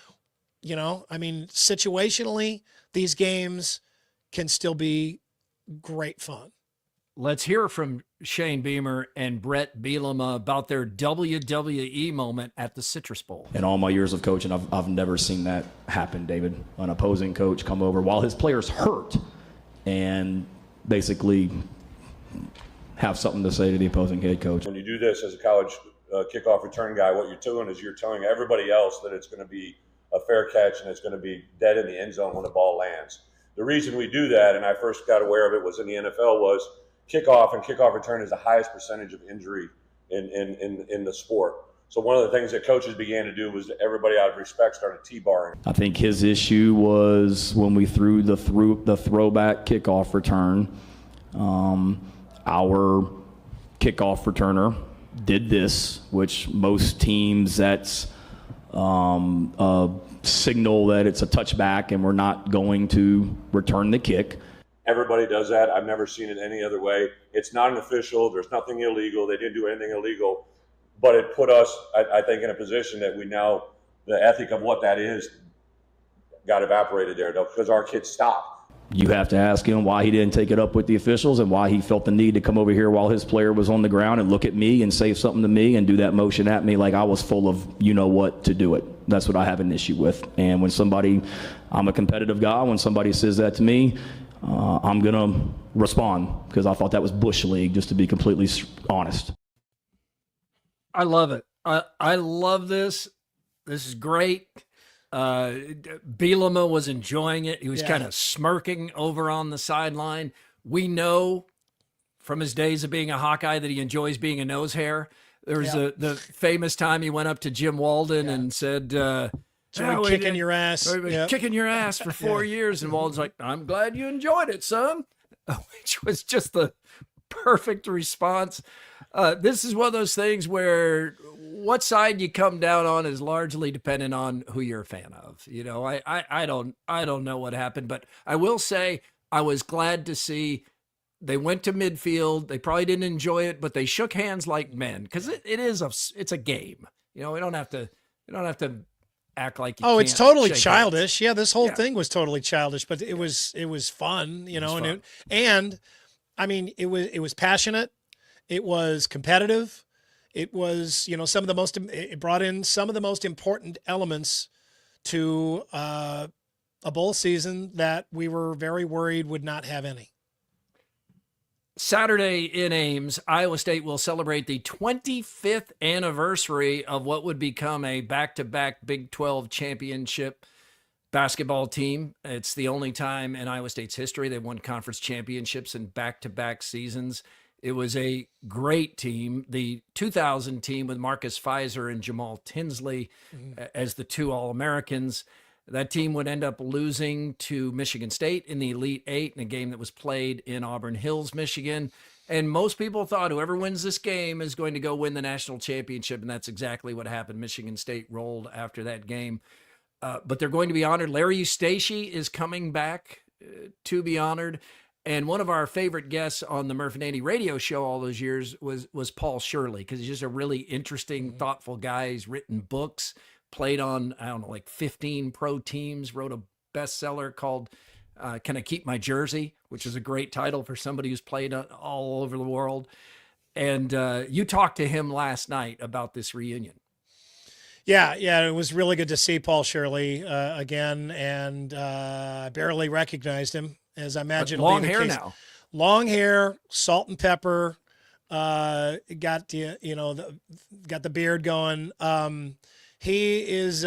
situationally, these games can still be great fun. Let's hear from Shane Beamer and Brett Bielema about their WWE moment at the Citrus Bowl. In all my years of coaching, I've never seen that happen, David. An opposing coach come over while his player's hurt and basically have something to say to the opposing head coach. When you do this as a college kickoff return guy, what you're doing is you're telling everybody else that it's going to be a fair catch and it's going to be dead in the end zone when the ball lands. The reason we do that, and I first got aware of it, was in the NFL, was kickoff and kickoff return is the highest percentage of injury in the sport. So one of the things that coaches began to do was everybody out of respect started T-barring. I think his issue was when we threw the throwback kickoff return, our kickoff returner did this, which most teams, that's a signal that it's a touchback and we're not going to return the kick. Everybody does that. I've never seen it any other way. It's not an official. There's nothing illegal. They didn't do anything illegal. But it put us, I think, in a position that we now, the ethic of what that is got evaporated there because our kids stopped. You have to ask him why he didn't take it up with the officials and why he felt the need to come over here while his player was on the ground and look at me and say something to me and do that motion at me like I was full of you-know-what to do it. That's what I have an issue with. And when I'm a competitive guy, when somebody says that to me, I'm going to respond because I thought that was Bush League, just to be completely honest. I love it. I love this. This is great. Bielema was enjoying it. He was kind of smirking over on the sideline. We know from his days of being a Hawkeye that he enjoys being a nose hair. There was the famous time he went up to Jim Walden and said, kicking your ass. Kicking your ass for 4 years. And Walden's like, I'm glad you enjoyed it, son. Which was just the perfect response. This is one of those things where what side you come down on is largely dependent on who you're a fan of. You know, I don't know what happened, but I will say I was glad to see they went to midfield. They probably didn't enjoy it, but they shook hands like men because it's a game. You know, we don't have to act like you it's totally childish. Hands. Yeah, this whole thing was totally childish, but it was fun, you know, and I mean it was passionate, it was competitive, it was, you know, it brought in some of the most important elements to a bowl season that we were very worried would not have any. Saturday in Ames, Iowa State will celebrate the 25th anniversary of what would become a back-to-back Big 12 championship basketball team. It's the only time in Iowa State's history they've won conference championships in back-to-back seasons. It was a great team. The 2000 team with Marcus Fizer and Jamal Tinsley as the two All-Americans. That team would end up losing to Michigan State in the Elite Eight in a game that was played in Auburn Hills, Michigan. And most people thought whoever wins this game is going to go win the national championship, and that's exactly what happened. Michigan State rolled after that game. But they're going to be honored. Larry Eustachy is coming back to be honored. And one of our favorite guests on the Murph and Andy radio show all those years was Paul Shirley, because he's just a really interesting, thoughtful guy. He's written books, played on, I don't know, like 15 pro teams, wrote a bestseller called Can I Keep My Jersey, which is a great title for somebody who's played all over the world. And you talked to him last night about this reunion. Yeah, it was really good to see Paul Shirley again, and I barely recognized him, as I imagine. Long hair now. Long hair, salt and pepper, got the beard going. He's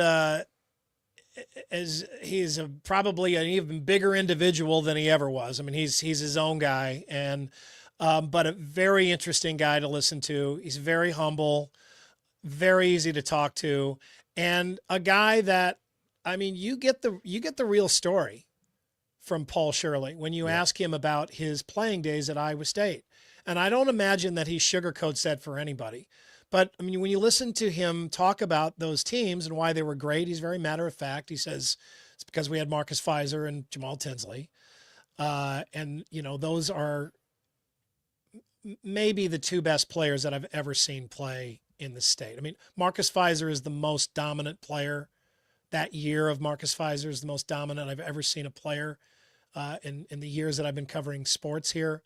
probably an even bigger individual than he ever was. I mean, he's his own guy, and but a very interesting guy to listen to. He's very humble, very easy to talk to, and a guy that, I mean, you get the real story from Paul Shirley when you ask him about his playing days at Iowa State. And I don't imagine that he sugarcoats that for anybody. But I mean, when you listen to him talk about those teams and why they were great, he's very matter of fact. He says it's because we had Marcus Fizer and Jamal Tinsley. And, you know, those are maybe the two best players that I've ever seen play in the state. I mean, Marcus Fizer is the most dominant player. That year of Marcus Fizer is the most dominant I've ever seen a player in the years that I've been covering sports here.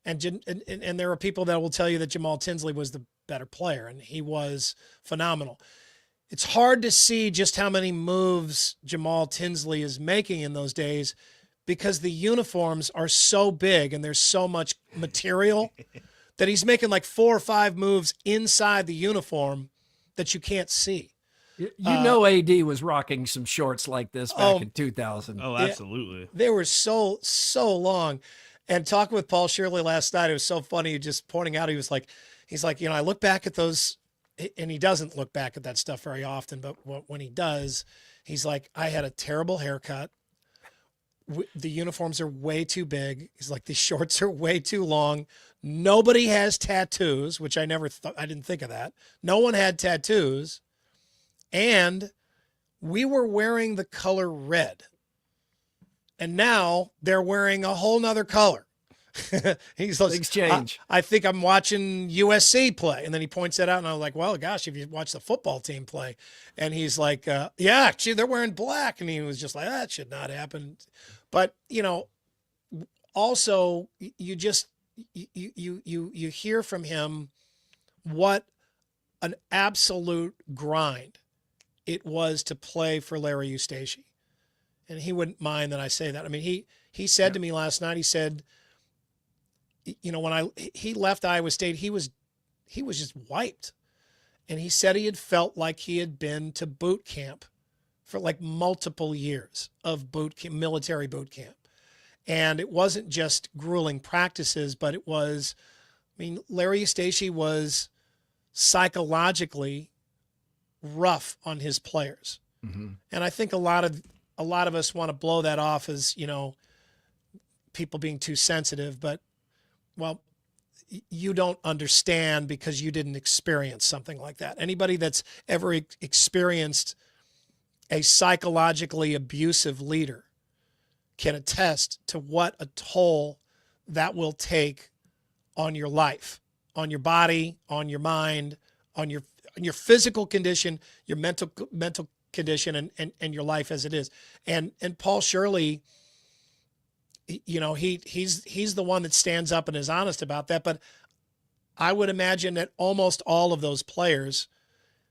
And there are people that will tell you that Jamal Tinsley was the better player, and he was phenomenal. It's hard to see just how many moves Jamal Tinsley is making in those days because the uniforms are so big and there's so much material that he's making like 4 or 5 moves inside the uniform that you can't see. AD was rocking some shorts like this back in 2000. Oh, absolutely. They were so long. And talking with Paul Shirley last night, it was so funny. Just pointing out, he's like, I look back at those, and he doesn't look back at that stuff very often, but when he does, he's like, I had a terrible haircut. The uniforms are way too big. He's like, the shorts are way too long. Nobody has tattoos, which I didn't think of that. No one had tattoos. And we were wearing the color red. And now they're wearing a whole nother color. He's like, things change. I think I'm watching USC play. And then he points that out. And I was like, well, gosh, if you watch the football team play. And he's like, yeah, gee, they're wearing black. And he was just like, that should not happen. But, also you hear from him what an absolute grind it was to play for Larry Eustachy. And he wouldn't mind that I say that. I mean, he said to me last night, he said, when he left Iowa State, he was just wiped. And he said he had felt like he had been to boot camp for like multiple years of military boot camp. And it wasn't just grueling practices, but it was, Larry Eustachy was psychologically rough on his players. Mm-hmm. And I think a lot of us want to blow that off as, people being too sensitive, but you don't understand because you didn't experience something like that. Anybody that's ever experienced a psychologically abusive leader can attest to what a toll that will take on your life, on your body, on your mind, on your physical condition, your mental condition, and your life as it is. And Paul Shirley, he's the one that stands up and is honest about that. But I would imagine that almost all of those players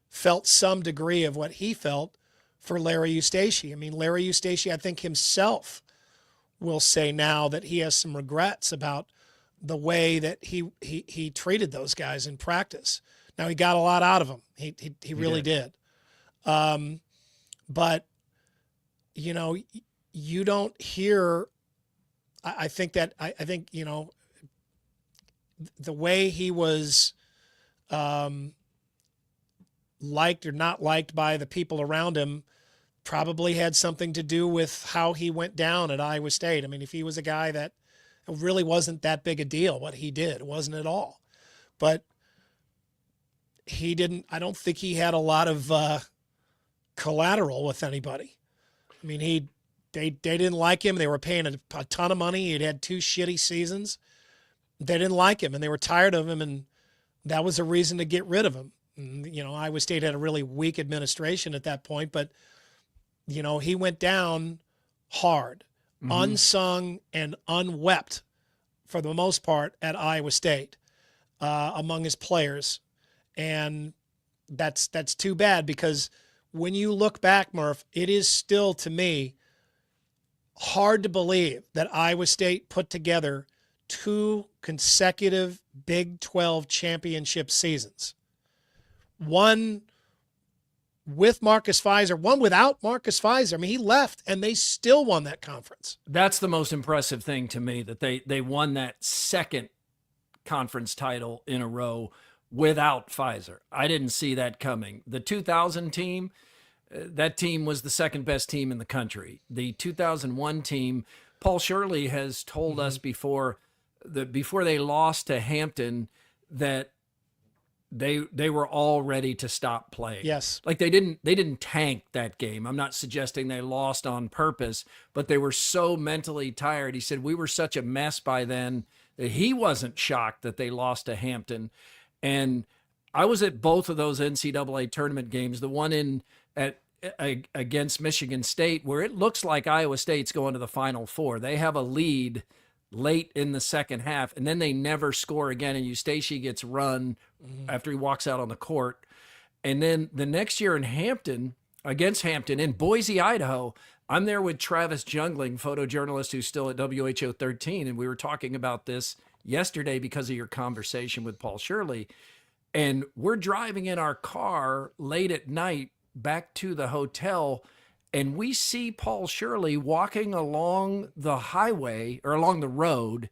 felt some degree of what he felt for Larry Eustachy. Larry Eustachy, I think himself will say now that he has some regrets about the way that he treated those guys in practice. Now, he got a lot out of them. He really did. But, you don't hear, I think the way he was liked or not liked by the people around him probably had something to do with how he went down at Iowa State. If he was a guy that it really wasn't that big a deal, what he did, it wasn't at all. But I don't think he had a lot of collateral with anybody. They didn't like him. They were paying a ton of money. He'd had 2 shitty seasons. They didn't like him, and they were tired of him, and that was a reason to get rid of him. And, Iowa State had a really weak administration at that point, but, he went down hard, unsung and unwept for the most part at Iowa State among his players. And that's too bad, because when you look back, Murph, it is still, to me, hard to believe that Iowa State put together 2 consecutive Big 12 championship seasons. One with Marcus Fizer, one without Marcus Fizer. He left and they still won that conference. That's the most impressive thing to me, that they won that second conference title in a row without Fizer. I didn't see that coming. The 2000 team, that team was the second best team in the country. The 2001 team, Paul Shirley has told us before they lost to Hampton that they were all ready to stop playing. Yes. Like they didn't tank that game. I'm not suggesting they lost on purpose, but they were so mentally tired. He said we were such a mess by then that he wasn't shocked that they lost to Hampton. And I was at both of those NCAA tournament games, the one against Michigan State, where it looks like Iowa State's going to the Final Four. They have a lead late in the second half, and then they never score again. And Eustachy gets run after he walks out on the court. And then the next year against Hampton in Boise, Idaho, I'm there with Travis Jungling, photojournalist who's still at WHO 13. And we were talking about this yesterday because of your conversation with Paul Shirley. And we're driving in our car late at night back to the hotel, and we see Paul Shirley walking along the highway or along the road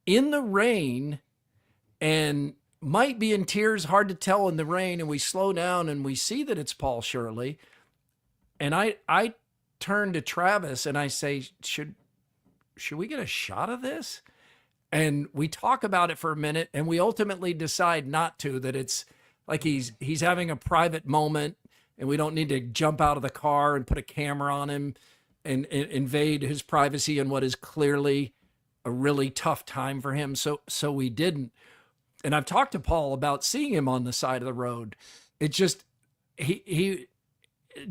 in the rain and might be in tears, hard to tell in the rain. And we slow down and we see that it's Paul Shirley. And I turn to Travis and I say, should we get a shot of this? And we talk about it for a minute, and we ultimately decide not to, that it's like he's having a private moment, and we don't need to jump out of the car and put a camera on him and invade his privacy in what is clearly a really tough time for him. So we didn't. And I've talked to Paul about seeing him on the side of the road. It just, he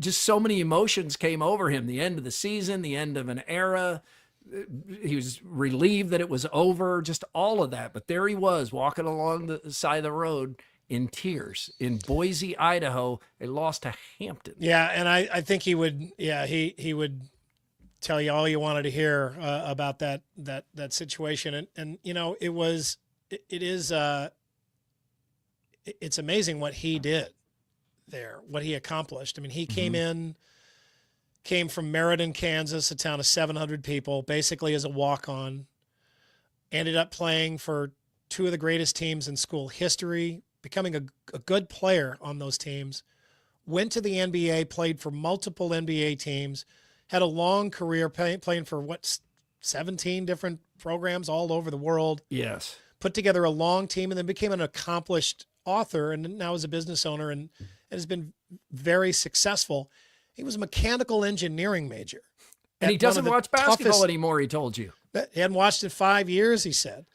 just so many emotions came over him. The end of the season, the end of an era. He was relieved that it was over, just all of that. But there he was walking along the side of the road in tears in Boise, Idaho. They lost to Hampton. Yeah, and I think he would. Yeah, he would tell you all you wanted to hear about that situation. And you know, it's amazing what he did there, what he accomplished. I mean, he came from Meriden, Kansas, a town of 700 people, basically as a walk-on. Ended up playing for two of the greatest teams in school history, becoming a good player on those teams. Went to the NBA, played for multiple NBA teams, had a long career playing for 17 different programs all over the world. Yes. Put together a long team and then became an accomplished author and now is a business owner and has been very successful. He was a mechanical engineering major. And he doesn't watch basketball anymore, he told you. He hadn't watched in 5 years, he said.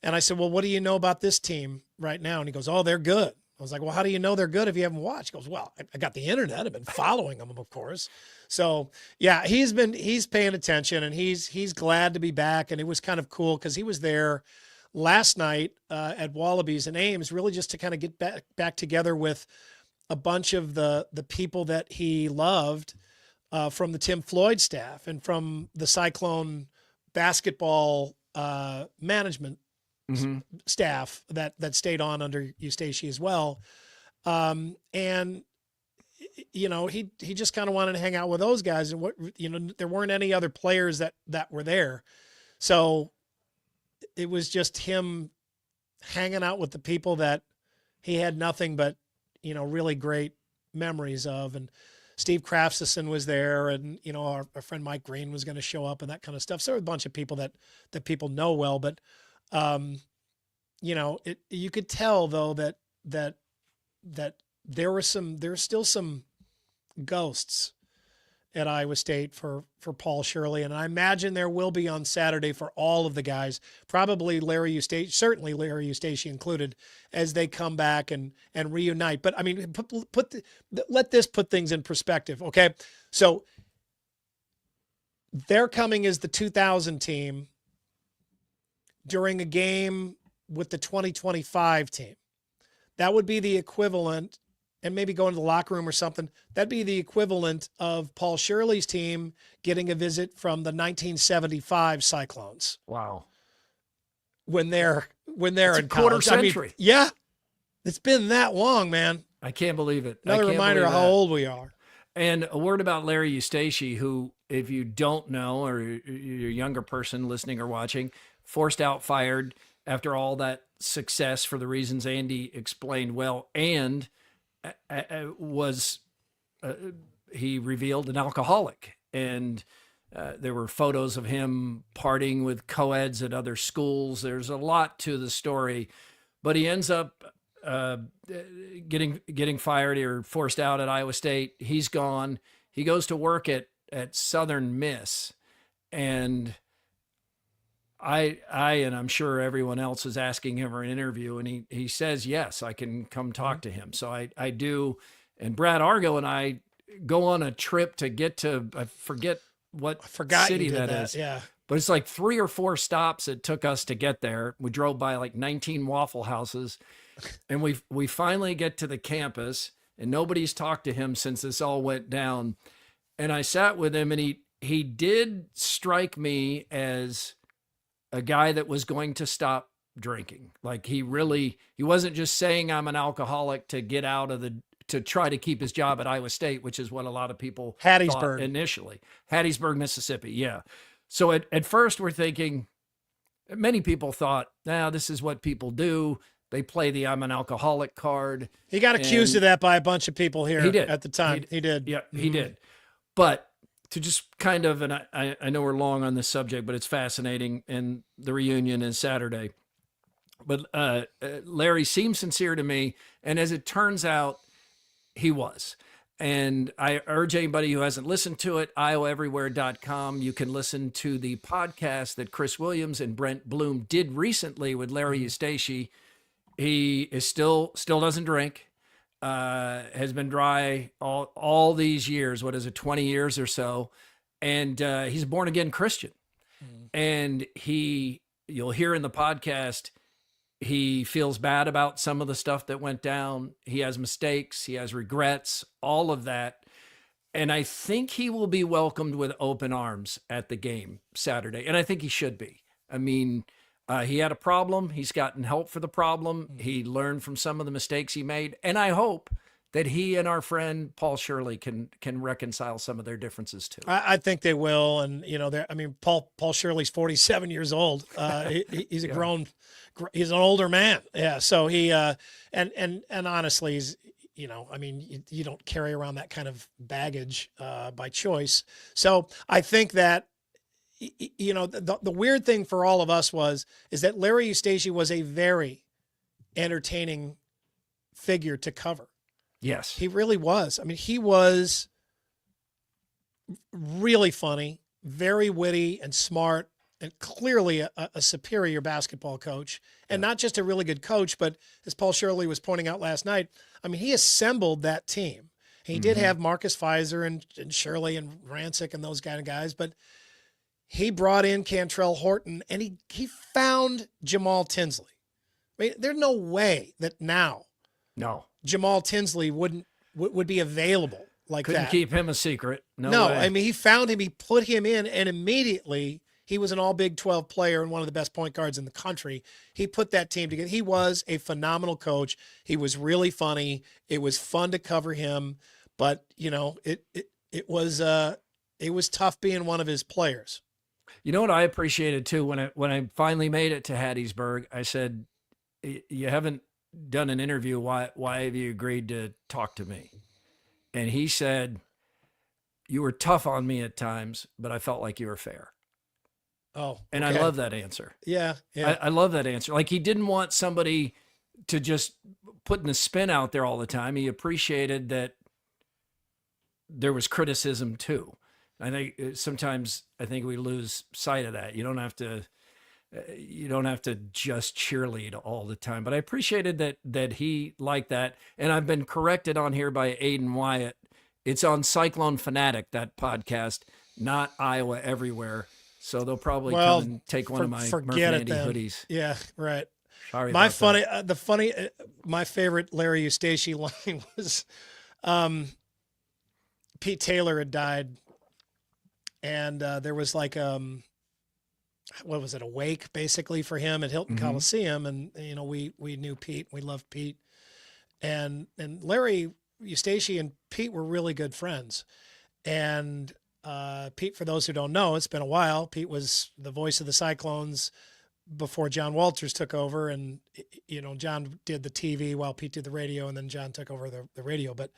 And I said, well, what do you know about this team right now? And he goes, oh, they're good. I was like, well, how do you know they're good if you haven't watched? He goes, well, I got the internet. I've been following them, of course. So, yeah, he's paying attention, and he's glad to be back. And it was kind of cool because he was there last night at Wallabies in Ames, really just to kind of get back together with a bunch of the people that he loved from the Tim Floyd staff and from the Cyclone basketball management staff that stayed on under Eustachy as well. And, you know, he just kind of wanted to hang out with those guys. And there weren't any other players that were there. So it was just him hanging out with the people that he had nothing but, you know, really great memories of. And Steve Craftsison was there, and, you know, our friend Mike Green was going to show up and that kind of stuff. So a bunch of people that people know well, but, you know, you could tell though that there's still some ghosts at Iowa State for Paul Shirley. And I imagine there will be on Saturday for all of the guys, probably certainly Larry Eustachy included, as they come back and reunite. But I mean, let this put things in perspective. Okay. So they're coming as the 2000 team during a game with the 2025 team. That would be the equivalent, and maybe go into the locker room or something. That'd be the equivalent of Paul Shirley's team getting a visit from the 1975 Cyclones. Wow. When they're it's in a quarter college. century. I mean, yeah, it's been that long, man. I can't believe it. Another reminder of how old we are. And a word about Larry Eustachy, who, if you don't know, or you're a younger person listening or watching, forced out, fired after all that success for the reasons Andy explained well, and he revealed an alcoholic. And there were photos of him partying with co-eds at other schools. There's a lot to the story, but he ends up getting fired or forced out at Iowa State. He's gone. He goes to work at Southern Miss, and I and I'm sure everyone else is asking him for an interview, and he says, yes, I can come talk to him. So I do. And Brad Argo and I go on a trip to get to, I forget what city that is. Yeah. But it's like 3 or 4 stops it took us to get there. We drove by like 19 Waffle Houses, and we finally get to the campus, and nobody's talked to him since this all went down. And I sat with him, and he did strike me as a guy that was going to stop drinking. Like he wasn't just saying I'm an alcoholic to get out of to try to keep his job at Iowa State, which is what a lot of people thought initially. Hattiesburg, Mississippi. Yeah. So at first we're thinking, many people thought, this is what people do. They play the I'm an alcoholic card. He got accused of that by a bunch of people here at the time. He did. Yeah, he did. But to just kind of, and I know we're long on this subject, but it's fascinating, and the reunion is Saturday. But Larry seemed sincere to me, and as it turns out, he was. And I urge anybody who hasn't listened to it, iowaeverywhere.com. You can listen to the podcast that Chris Williams and Brent Bloom did recently with Larry Eustachy. He is still doesn't drink, has been dry all these years. What is it, 20 years or so? And he's a born again Christian. And you'll hear in the podcast, he feels bad about some of the stuff that went down. He has mistakes. He has regrets, all of that. And I think he will be welcomed with open arms at the game Saturday. And I think he should be. I mean, he had a problem. He's gotten help for the problem. He learned from some of the mistakes he made. And I hope that he and our friend Paul Shirley can reconcile some of their differences too. I think they will. And, Paul Shirley's 47 years old. He's a he's an older man. Yeah. So he, and honestly, he's, you don't carry around that kind of baggage by choice. So I think that, the weird thing for all of us is that Larry Eustachy was a very entertaining figure to cover. Yes. He really was. I mean, he was really funny, very witty and smart, and clearly a superior basketball coach. And not just a really good coach, but as Paul Shirley was pointing out last night, I mean, he assembled that team. He did have Marcus Fizer and Shirley and Rancic and those kind of guys, but he brought in Cantrell Horton, and he found Jamal Tinsley. I mean, there's no way that now Jamal Tinsley would be available like Couldn't that. keep him a secret. No way. I mean, he found him, he put him in, and immediately he was an all Big 12 player and one of the best point guards in the country. He put that team together. He was a phenomenal coach. He was really funny. It was fun to cover him, but it was tough being one of his players. You know what I appreciated too, when I finally made it to Hattiesburg, I said, you haven't done an interview. Why have you agreed to talk to me? And he said, you were tough on me at times, but I felt like you were fair. Oh, and I love that answer. Yeah. I love that answer. Like, he didn't want somebody to just putting the spin out there all the time. He appreciated that there was criticism too. I think sometimes we lose sight of that. You don't have to just cheerlead all the time. But I appreciated that he liked that. And I've been corrected on here by Aiden Wyatt. It's on Cyclone Fanatic, that podcast, not Iowa Everywhere. So they'll probably come and take one of my Murph and Andy hoodies. Yeah, right. Sorry. My favorite Larry Eustachy line was Pete Taylor had died. And there was like, what was it, a wake basically for him at Hilton Coliseum. And, we knew Pete, we loved Pete. And Larry Eustachy and Pete were really good friends. And Pete, for those who don't know, it's been a while. Pete was the voice of the Cyclones before John Walters took over. And, John did the TV while Pete did the radio, and then John took over the radio. But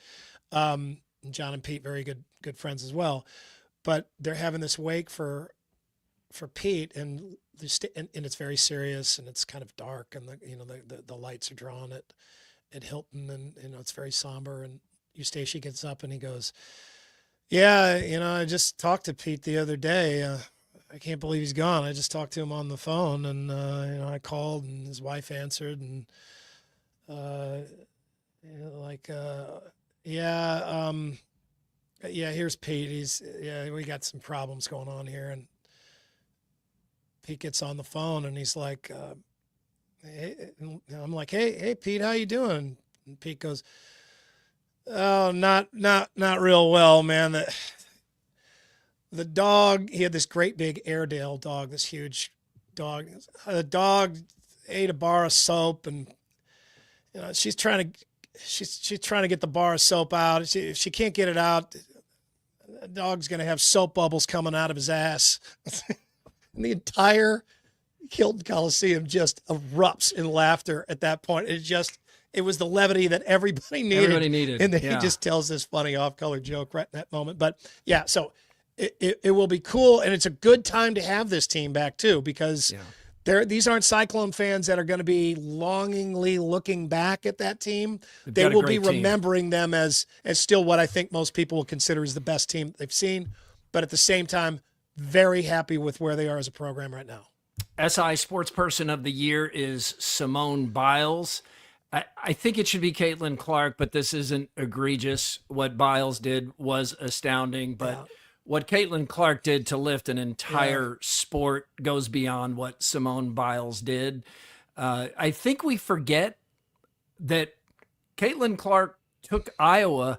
John and Pete, very good friends as well. But they're having this wake for Pete, and it's very serious, and it's kind of dark, and the lights are drawn at Hilton, and it's very somber. And Eustachy gets up and he goes, "Yeah, I just talked to Pete the other day. I can't believe he's gone. I just talked to him on the phone, and I called, and his wife answered, and yeah, here's Pete. We got some problems going on here." And he gets on the phone and he's like, hey, I'm like, hey, Pete, how you doing? And Pete goes, oh, not real well, man. The dog, he had this great big Airedale dog, this huge dog. The dog ate a bar of soap, and she's trying to get the bar of soap out. If she can't get it out, the dog's going to have soap bubbles coming out of his ass. And the entire Hilton Coliseum just erupts in laughter at that point. It was the levity that everybody needed. And then he just tells this funny off-color joke right in that moment. But yeah, so it will be cool, and it's a good time to have this team back too, because these aren't Cyclone fans that are going to be longingly looking back at that team. They will be remembering them as still what I think most people will consider as the best team they've seen, but at the same time, very happy with where they are as a program right now. SI Sports Person of the Year is Simone Biles. I think it should be Caitlin Clark, but this isn't egregious. What Biles did was astounding, but what Caitlin Clark did to lift an entire sport goes beyond what Simone Biles did. I think we forget that Caitlin Clark took Iowa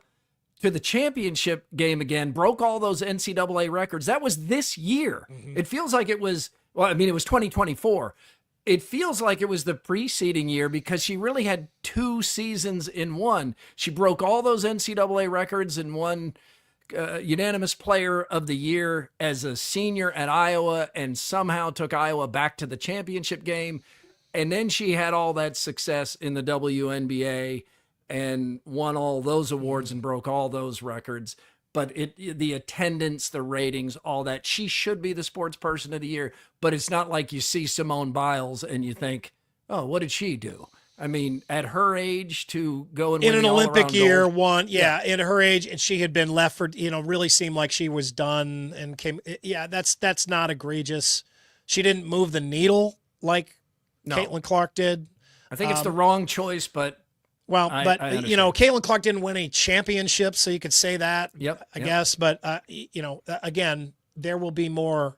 to the championship game again, broke all those NCAA records. That was this year. Mm-hmm. It feels like it was 2024. It feels like it was the preceding year because she really had 2 seasons in one. She broke all those NCAA records and won unanimous player of the year as a senior at Iowa, and somehow took Iowa back to the championship game. And then she had all that success in the WNBA and won all those awards and broke all those records. But the attendance, the ratings, all that, she should be the sports person of the year. But it's not like you see Simone Biles and you think, oh, what did she do? I mean, at her age to go and win in an Olympic year, gold. won, in her age, and she had been left for, really seemed like she was done and came. Yeah, that's not egregious. She didn't move the needle like Caitlin Clark did. I think it's the wrong choice, but Caitlin Clark didn't win any championships, so you could say that. I guess, but again, there will be more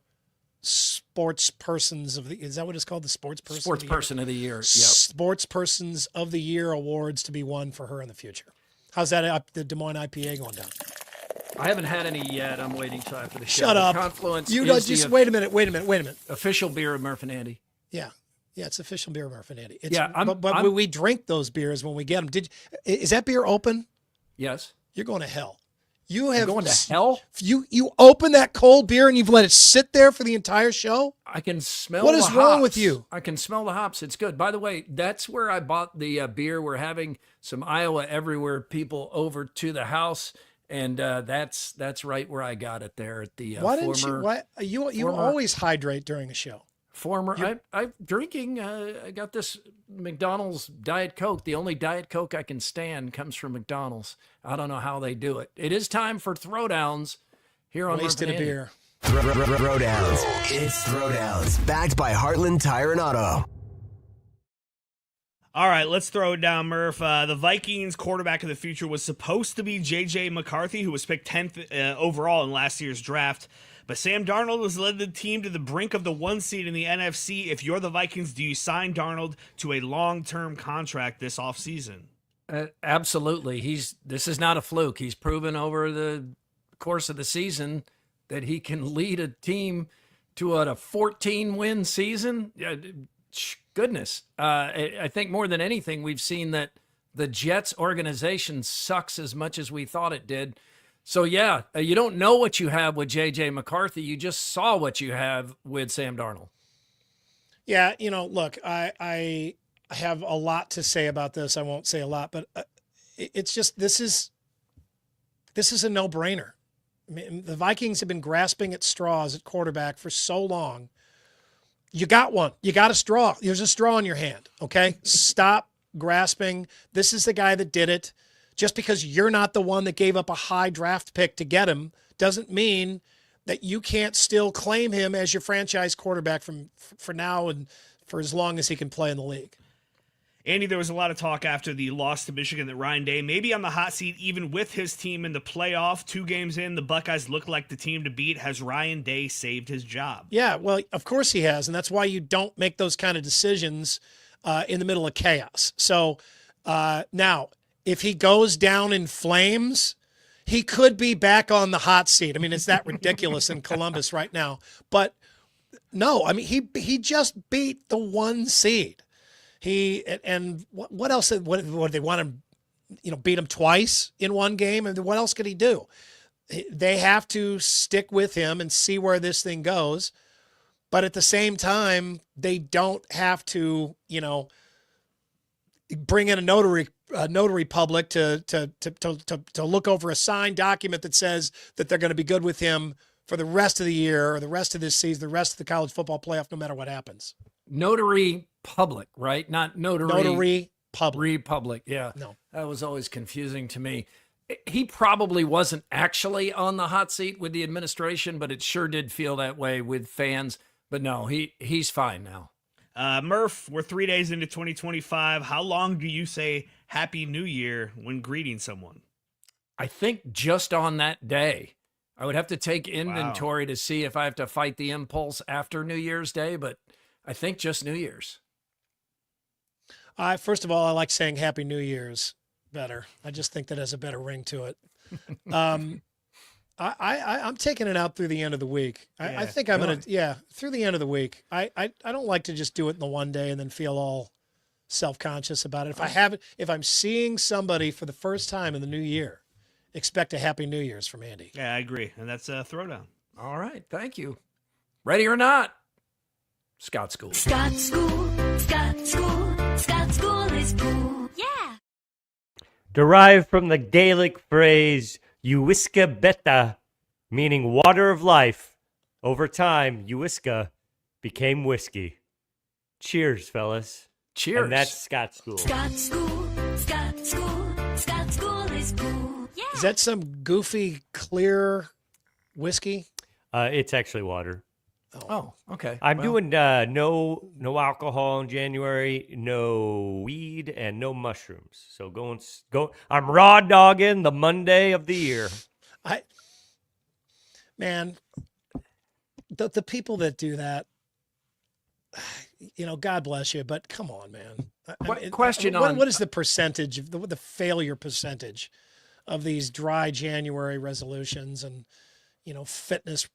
sports persons of the, is that what it's called? The sports person of the year. Yep. Sports persons of the year awards to be won for her in the future. How's that the Des Moines IPA going down? I haven't had any yet. I'm waiting till after the show. Shut up. Confluence. You don't just wait a minute. Official beer of Murph and Andy. Yeah, it's official beer of Murph and Andy. But we drink those beers when we get them. Is that beer open? Yes. You're going to hell. You're going to hell? You open that cold beer and you've let it sit there for the entire show? I can smell What is wrong with you? I can smell the hops. It's good. By the way, that's where I bought the beer. We're having some Iowa Everywhere people over to the house, and that's right where I got it there at the you always hydrate during the show. I'm drinking. I got this McDonald's Diet Coke. The only Diet Coke I can stand comes from McDonald's. I don't know how they do it. It is time for Throwdowns here on Wasted a beer. Throwdowns. It's Throwdowns. Backed by Heartland Tire and Auto. All right, let's throw it down, Murph. The Vikings quarterback of the future was supposed to be J.J. McCarthy, who was picked 10th overall in last year's draft. But Sam Darnold has led the team to the brink of the 1 seed in the NFC. If you're the Vikings, do you sign Darnold to a long-term contract this offseason? Absolutely. This is not a fluke. He's proven over the course of the season that he can lead a team to a 14-win season. Goodness. I think more than anything, we've seen that the Jets organization sucks as much as we thought it did. So, you don't know what you have with J.J. McCarthy. You just saw what you have with Sam Darnold. Yeah, look, I have a lot to say about this. I won't say a lot, but it's just this is a no-brainer. I mean, the Vikings have been grasping at straws at quarterback for so long. You got one. You got a straw. There's a straw in your hand, okay? Stop grasping. This is the guy that did it. Just because you're not the one that gave up a high draft pick to get him doesn't mean that you can't still claim him as your franchise quarterback for now and for as long as he can play in the league. Andy, there was a lot of talk after the loss to Michigan that Ryan Day may be on the hot seat even with his team in the playoff. 2 games in, the Buckeyes look like the team to beat. Has Ryan Day saved his job? Yeah, well, of course he has, and that's why you don't make those kind of decisions in the middle of chaos. So now, if he goes down in flames, he could be back on the hot seat. I mean, it's that ridiculous in Columbus right now. But no, I mean, he just beat the 1 seed. What else? What they want him? Beat him twice in 1 game, and what else could he do? They have to stick with him and see where this thing goes. But at the same time, they don't have to, bring in a notary public to look over a signed document that says that they're going to be good with him for the rest of the year or the rest of this season, the rest of the college football playoff, no matter what happens. Notary public, right? Not notary. Notary public. Republic, yeah. No. That was always confusing to me. He probably wasn't actually on the hot seat with the administration, but it sure did feel that way with fans. But no, he's fine now. Murph, we're 3 days into 2025. How long do you say Happy New Year when greeting someone? I think just on that day. I would have to take inventory to see if I have to fight the impulse after New Year's Day, but I think just New Year's. First of all, I like saying Happy New Year's better. I just think that has a better ring to it. I'm taking it out through the end of the week. I think I'm going to, through the end of the week. I don't like to just do it in the one day and then feel all self-conscious about it. If I'm seeing somebody for the first time in the new year, expect a Happy New Year's from Andy. Yeah, I agree. And that's a throwdown. All right. Thank you. Ready or not? Scott School. Scott School. Scott School. Scott School is cool. Yeah. Derived from the Gaelic phrase Uiska Beta, meaning water of life. Over time, Uiska became whiskey. Cheers, fellas. Cheers. And that's Scott School. Scott School. Scott School. Scott School is cool. Yeah. Is that some goofy, clear whiskey? It's actually water. Oh, okay. I'm doing no alcohol in January, no weed, and no mushrooms. So go. I'm raw dogging the Monday of the year. The people that do that, God bless you, but come on, man. What is the percentage of the failure percentage of these dry January resolutions and fitness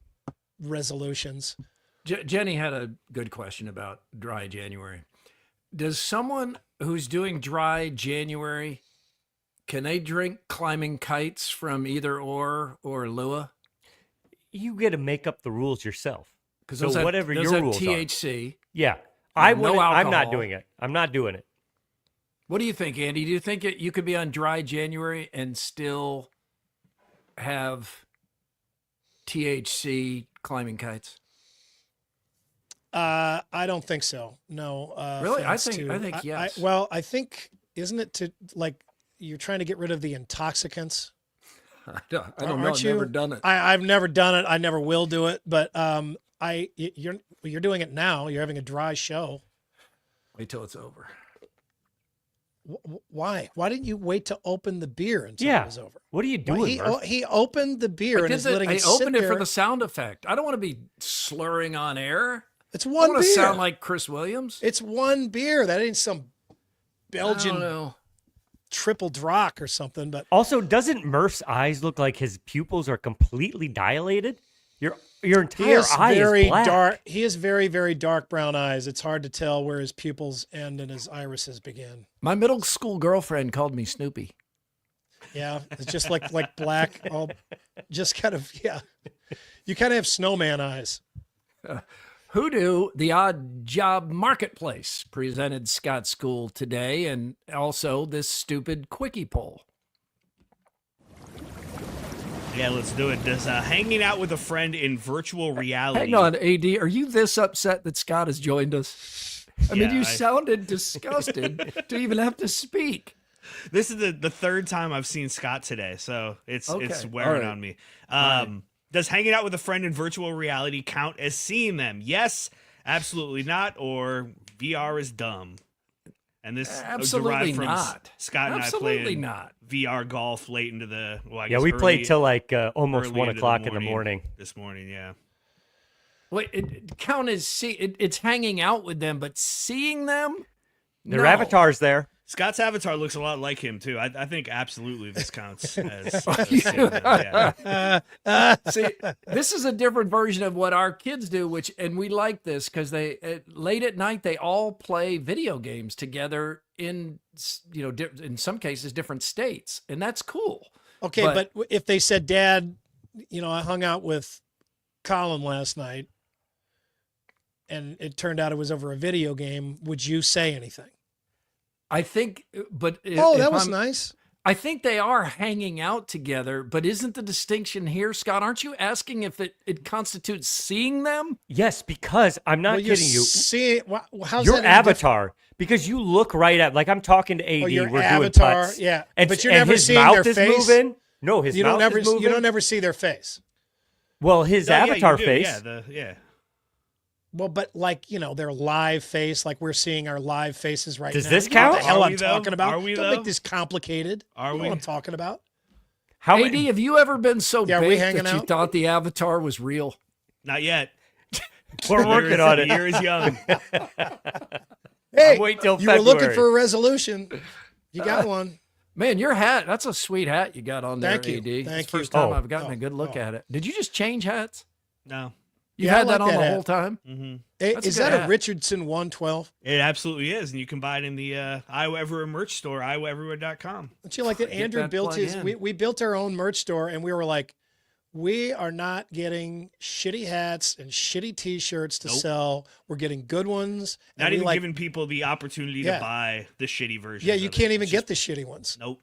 resolutions? Jenny had a good question about dry January. Does someone who's doing dry January, can they drink climbing kites from either or Lua? You get to make up the rules yourself. Because so whatever your rules THC. Are. Yeah. I'm not doing it. I'm not doing it. What do you think, Andy? Do you think you could be on dry January and still have THC climbing kites? I don't think so. No. Really? I think yes. I think, isn't it to you're trying to get rid of the intoxicants? I don't know. I've never done it. I've never done it. I never will do it. But you're doing it now. You're having a dry show. Wait till it's over. Why? Why didn't you wait to open the beer until it was over? What are you doing? He opened the beer and is letting it sit there. I opened it for the sound effect. I don't want to be slurring on air. It's one beer. I want to sound like Chris Williams. It's one beer. That ain't some Belgian triple drock or something. But also, doesn't Murph's eyes look like his pupils are completely dilated? Your entire eye is black. Dark. He has very, very dark brown eyes. It's hard to tell where his pupils end and his irises begin. My middle school girlfriend called me Snoopy. Yeah, it's just like black. All just kind of You kind of have snowman eyes. Hoodoo, the Odd Job Marketplace, presented Scott School today, and also this stupid quickie poll. Yeah, let's do it. Does hanging out with a friend in virtual reality... Hang on, AD. Are you this upset that Scott has joined us? I mean, you sounded disgusted to even have to speak. This is the third time I've seen Scott today, so it's wearing on me. Does hanging out with a friend in virtual reality count as seeing them? Yes, absolutely not, or VR is dumb. And this Absolutely derived from not. Scott and Absolutely I playing not. VR golf late into the we played till like almost 1 o'clock in the morning. This morning, yeah. Wait, it count as it's hanging out with them, but seeing them? Their avatar's there. Scott's avatar looks a lot like him too. I think absolutely this counts as seeing them, yeah. See, this is a different version of what our kids do, and we like this because they late at night they all play video games together in in some cases different states, and that's cool. Okay, but if they said, Dad, I hung out with Colin last night, and it turned out it was over a video game, would you say anything? I think, but that was nice. I think they are hanging out together, but isn't the distinction here, Scott? Aren't you asking if it constitutes seeing them? Yes, because I'm not kidding you. How's your that avatar, because you look right at, like I'm talking to AD, your we're avatar, doing putts. yeah. And, but you're never his seeing mouth their is face. moving. No, his mouth is moving. You don't ever see their face. Well, his avatar face. Yeah. Well, but their live face, like we're seeing our live faces right now. Does this You know count? what the hell Are I'm we, though? talking about? Are we, Don't though? make this complicated. Are you know we? what I'm talking about? How AD, have you ever been so Yeah, are we big hanging that you out? thought the avatar was real? Not yet. We're working on it. The year is young. Hey, wait till you were looking February. for a resolution. You got one. Man, your hat, that's a sweet hat you got on there, Thank you. AD. Thank It's the you. first time Oh. I've gotten a good look at it. Did you just change hats? No. You Yeah, I had that like on that the hat. whole time? Mm-hmm. Hey, That's a is good that a hat. Richardson 112? It absolutely is. And you can buy it in the Iowa Everywhere merch store, iowaeverywhere.com. Don't you like that? Andrew that built plug his. in. We built our own merch store, and we were like, we are not getting shitty hats and shitty T-shirts to Nope. sell. We're getting good ones. and Not we even like, giving people the opportunity Yeah. to buy the shitty version. Yeah, you can't even get the shitty ones. Nope.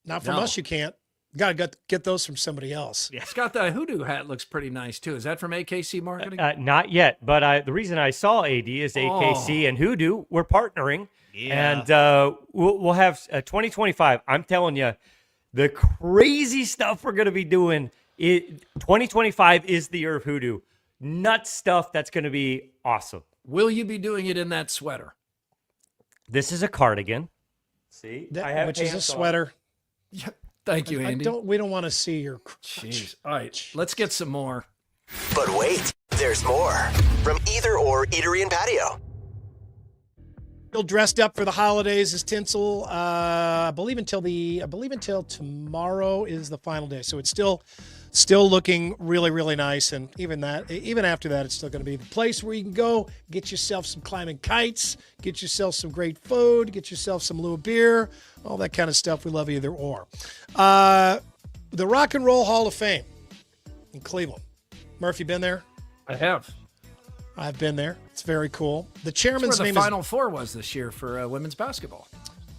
Not from No. us. You can't. Got to get those from somebody else. Yeah. Scott, the hoodoo hat looks pretty nice too. Is that from AKC Marketing? Not yet, but the reason I saw AD is AKC and Hoodoo. We're partnering, Yeah. and we'll have 2025. I'm telling you, the crazy stuff we're going to be doing. 2025 is the year of Hoodoo. Nut stuff that's going to be awesome. Will you be doing it in that sweater? This is a cardigan. See, I have Which is a pants on. sweater. Yeah. Thank you, Andy. We don't want to see your. Jeez. All right, let's get some more. But wait, there's more from Either Or Eatery and Patio. Still dressed up for the holidays as tinsel. I believe until tomorrow is the final day. So it's still looking really, really nice. And even after that, it's still going to be the place where you can go get yourself some climbing kites, get yourself some great food, get yourself some Lua beer, all that kind of stuff. We love Either Or. The Rock and Roll Hall of Fame in Cleveland. Murph, you been there? I have. I've been there. It's very cool. The That's chairman's where the name Final Four was this year for women's basketball.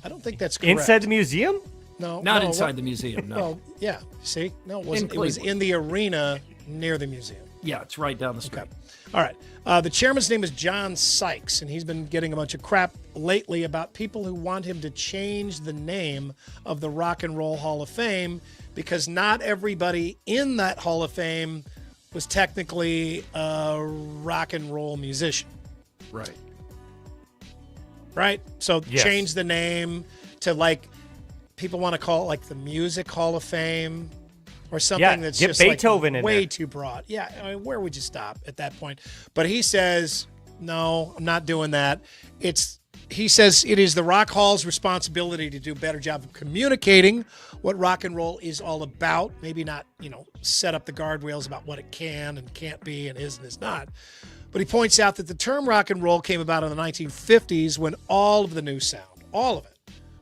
I don't think that's correct. Inside the museum? No, Not no, inside what- the museum, no. Well, yeah. See, no, it wasn't. It was Cleveland. in the arena near the museum. Yeah, it's right down the street. Okay. All right. The chairman's name is John Sykes, and he's been getting a bunch of crap lately about people who want him to change the name of the Rock and Roll Hall of Fame because not everybody in that Hall of Fame was technically a rock and roll musician. Right. Right? So Yes. change the name to people want to call it like the Music Hall of Fame or something Yeah, that's get just Beethoven in way there. too broad. Yeah, I mean, where would you stop at that point? But he says, no, I'm not doing that. He says it is the Rock Hall's responsibility to do a better job of communicating what rock and roll is all about. Maybe not, set up the guardrails about what it can and can't be and is and is not. But he points out that the term rock and roll came about in the 1950s when all of the new sound, all of it,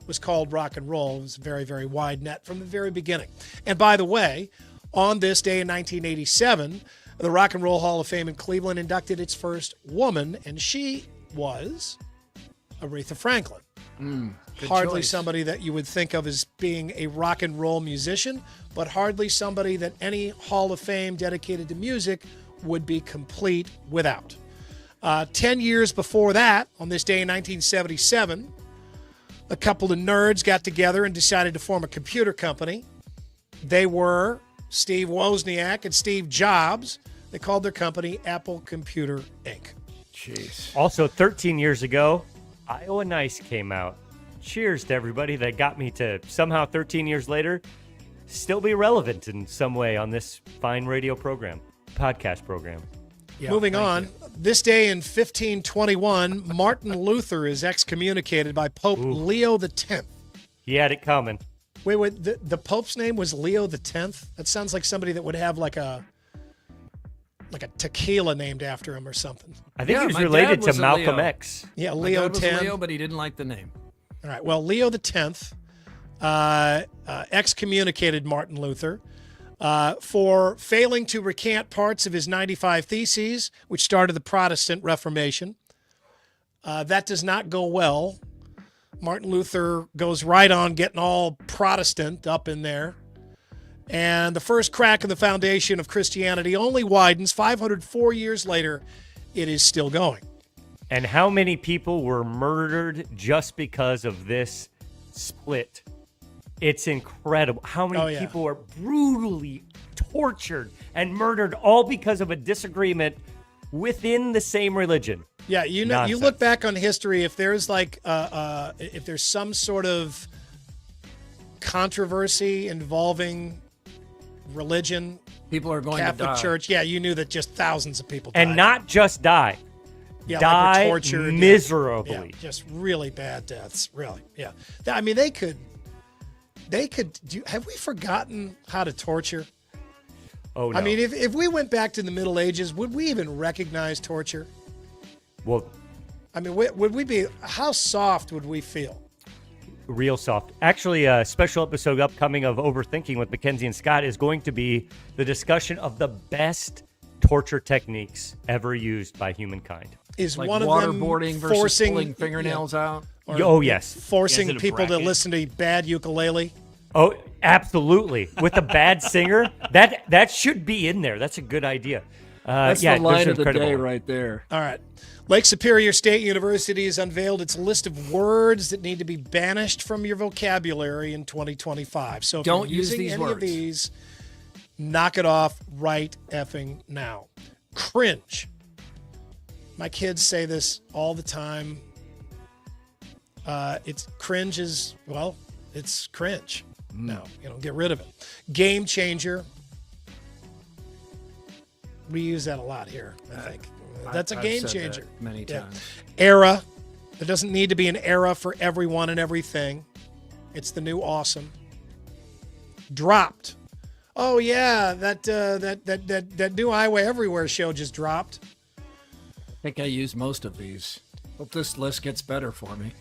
was called rock and roll. It was a very, very wide net from the very beginning. And by the way, on this day in 1987, the Rock and Roll Hall of Fame in Cleveland inducted its first woman, and she was Aretha Franklin. Good Hardly choice. somebody that you would think of as being a rock and roll musician, but hardly somebody that any Hall of Fame dedicated to music would be complete without. 10 years before that, on this day in 1977, a couple of nerds got together and decided to form a computer company. They were Steve Wozniak and Steve Jobs. They called their company Apple Computer Inc. Jeez. Also, 13 years ago, Iowa Nice came out. Cheers to everybody that got me to somehow 13 years later still be relevant in some way on this fine radio program, podcast program. Yeah, moving on. This day in 1521, Martin Luther is excommunicated by Pope Leo X. He had it coming. Wait. The Pope's name was Leo X? That sounds like somebody that would have like a tequila named after him or something. I think he was related to Malcolm X. Yeah, Leo X. Leo, but he didn't like the name. All right. Well, Leo X excommunicated Martin Luther for failing to recant parts of his 95 Theses, which started the Protestant Reformation. That does not go well. Martin Luther goes right on getting all Protestant up in there. And the first crack in the foundation of Christianity only widens. 504 years later, it is still going. And how many people were murdered just because of this split? It's incredible. How many people are brutally tortured and murdered all because of a disagreement within the same religion? Yeah, you know, you look back on history, if there's like if there's some sort of controversy involving religion, people are going Catholic to die. Church, yeah, you knew that just thousands of people died. And not just die. Yeah, die like were tortured, miserably. Yeah, just really bad deaths, really. Yeah. I mean, they could have we forgotten how to torture? Oh, no. I mean, if we went back to the Middle Ages, would we even recognize torture? Well, I mean, would we be, how soft would we feel? Real soft. Actually, a special episode upcoming of Overthinking with Mackenzie and Scott is going to be the discussion of the best torture techniques ever used by humankind. Is like one of them waterboarding versus forcing pulling fingernails out? Oh, yes. Forcing people to listen to bad ukulele? Oh, absolutely. With a bad singer, that should be in there. That's a good idea. That's the line of the day right there. All right. Lake Superior State University has unveiled its list of words that need to be banished from your vocabulary in 2025. So if Don't you're use using these any words. of these, knock it off right effing now. Cringe. My kids say this all the time. It's cringe is, well, it's cringe. No, get rid of it. Game changer. We use that a lot here, I think. That's a game changer. Many times. Era. There doesn't need to be an era for everyone and everything. It's the new awesome. Dropped. Oh yeah, that new Highway Everywhere show just dropped. I think I use most of these. Hope this list gets better for me.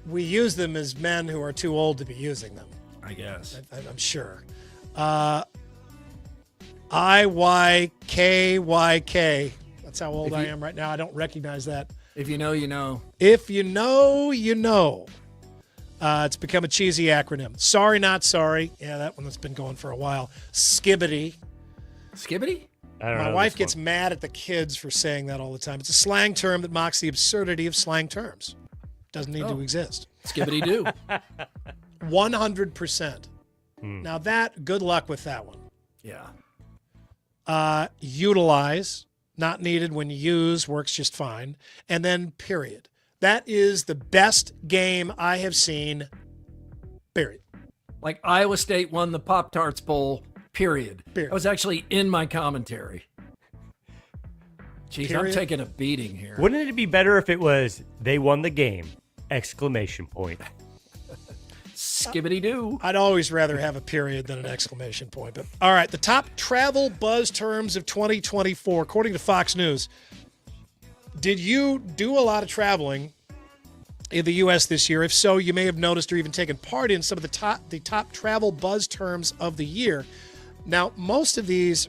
We use them as men who are too old to be using them. I guess. I'm sure. IYKYK. That's how old I am right now. I don't recognize that. If you know, you know. If you know, you know. It's become a cheesy acronym. Sorry, not sorry. Yeah, that one that's been going for a while. Skibbity. Skibbity? My wife gets mad at the kids for saying that all the time. It's a slang term that mocks the absurdity of slang terms. Doesn't need to exist. Skibbity do. 100%. Now that, good luck with that one. Yeah. Utilize, not needed when you use, works just fine. And then period. That is the best game I have seen, period. Like Iowa State won the Pop-Tarts Bowl, period. That was actually in my commentary. Jeez, Period. I'm taking a beating here. Wouldn't it be better if it was they won the game? Exclamation point. Skibbity-doo. I'd always rather have a period than an exclamation point. But all right, the top travel buzz terms of 2024, according to Fox News. Did you do a lot of traveling in the U.S. this year? If so, you may have noticed or even taken part in some of the top travel buzz terms of the year. Now, most of these,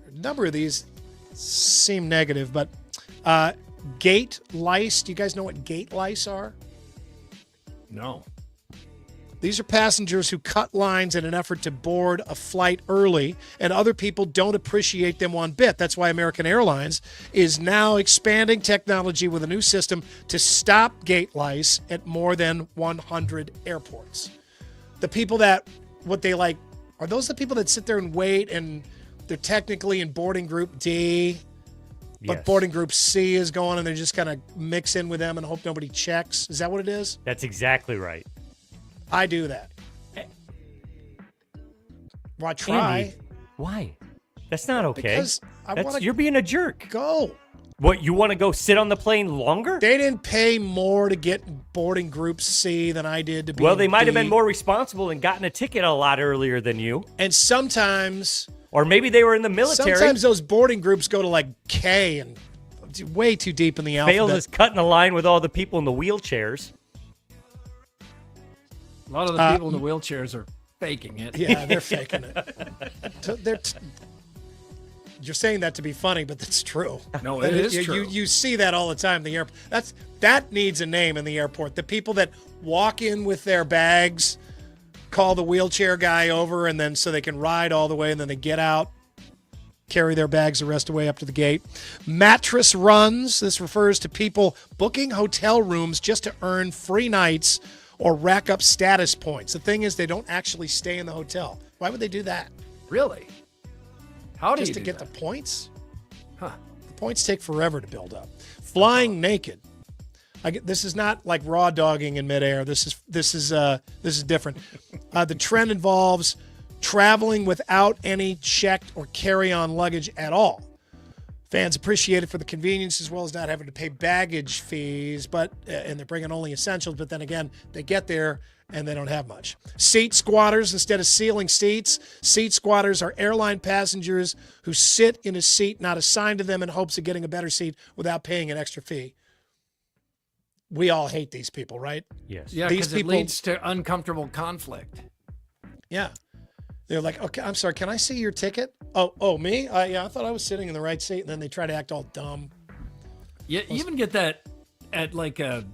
a number of these seem negative, but gate lice. Do you guys know what gate lice are? No. These are passengers who cut lines in an effort to board a flight early, and other people don't appreciate them one bit. That's why American Airlines is now expanding technology with a new system to stop gate lice at more than 100 airports. The people that, are those the people that sit there and wait and they're technically in boarding group D? But boarding group C is going and they're just kind of mix in with them and hope nobody checks. Is that what it is? That's exactly right. I do that. Well, I try. Andy, why? That's not okay. Because You're being a jerk. Go. What, you want to go sit on the plane longer? They didn't pay more to get boarding group C than I did to be Well, they in might have D. been more responsible and gotten a ticket a lot earlier than you. And sometimes... Or maybe they were in the military. Sometimes those boarding groups go to like K and way too deep in the alphabet. Bales is cutting a line with all the people in the wheelchairs. A lot of the people in the wheelchairs are faking it. Yeah, they're faking it. You're saying that to be funny, but that's true. No, it is you, true. You see that all the time in the airport. That needs a name in the airport. The people that walk in with their bags, call the wheelchair guy over, and then so they can ride all the way, and then they get out, carry their bags the rest of the way up to the gate. Mattress runs. This refers to people booking hotel rooms just to earn free nights or rack up status points. The thing is, they don't actually stay in the hotel. Why would they do that? Really? How do just you to do get that? the points? Huh. The points take forever to build up. Flying naked. This is not like raw dogging in midair. This is different. The trend involves traveling without any checked or carry-on luggage at all. Fans appreciate it for the convenience as well as not having to pay baggage fees, and they're bringing only essentials. But then again, they get there and they don't have much. Seat squatters, instead of ceiling seats, seat squatters are airline passengers who sit in a seat not assigned to them in hopes of getting a better seat without paying an extra fee. We all hate these people, right? Yes. Yeah, these because it leads to uncomfortable conflict. Yeah. They're like, okay, I'm sorry, can I see your ticket? Oh, me? Yeah, I thought I was sitting in the right seat. And then they try to act all dumb. You even get that at like a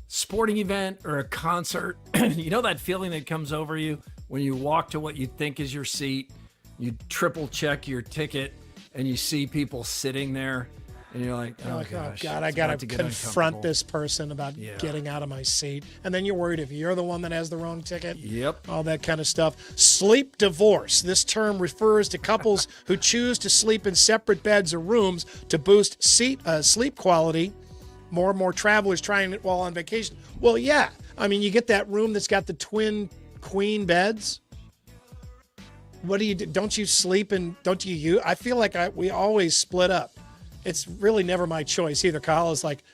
sporting event or a concert. You know that feeling that comes over you when you walk to what you think is your seat, you triple check your ticket, and you see people sitting there, and you're like, oh gosh, God, I got to confront this person about getting out of my seat. And then you're worried if you're the one that has the wrong ticket. Yep. All that kind of stuff. Sleep divorce. This term refers to couples who choose to sleep in separate beds or rooms to boost sleep quality. More and more travelers trying it while on vacation. Well, yeah. I mean, you get that room that's got the twin queen beds. What do you do? Don't you sleep in, don't you? I feel like we always split up. It's really never my choice either. Kyle is like,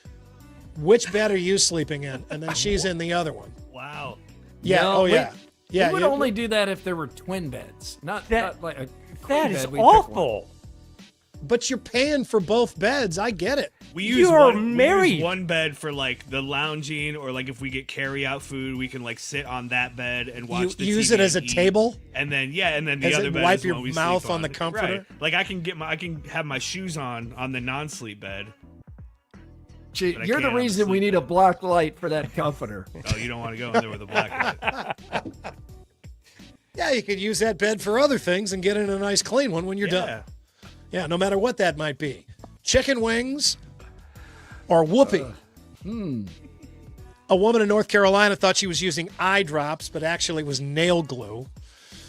which bed are you sleeping in? And then she's in the other one. Wow. Yeah. No, Yeah. We would only do that if there were twin beds, not like a queen That bed. is We'd pick one. awful. But you're paying for both beds. I get it. We use one bed for like the lounging, or like if we get carry out food, we can like sit on that bed and watch the use TV it as a and eat. table? And then the As other in bed wipe is your what we mouth sleep on the comforter? Right. Like I can have my shoes on the non-sleep bed. Gee, but I you're the can't on the reason we sleep need a black light for that comforter. Oh, you don't want to go in there with a black light. Yeah, you could use that bed for other things and get in a nice clean one when you're done. Yeah, no matter what that might be. Chicken wings or whoopee. A woman in North Carolina thought she was using eye drops, but actually it was nail glue.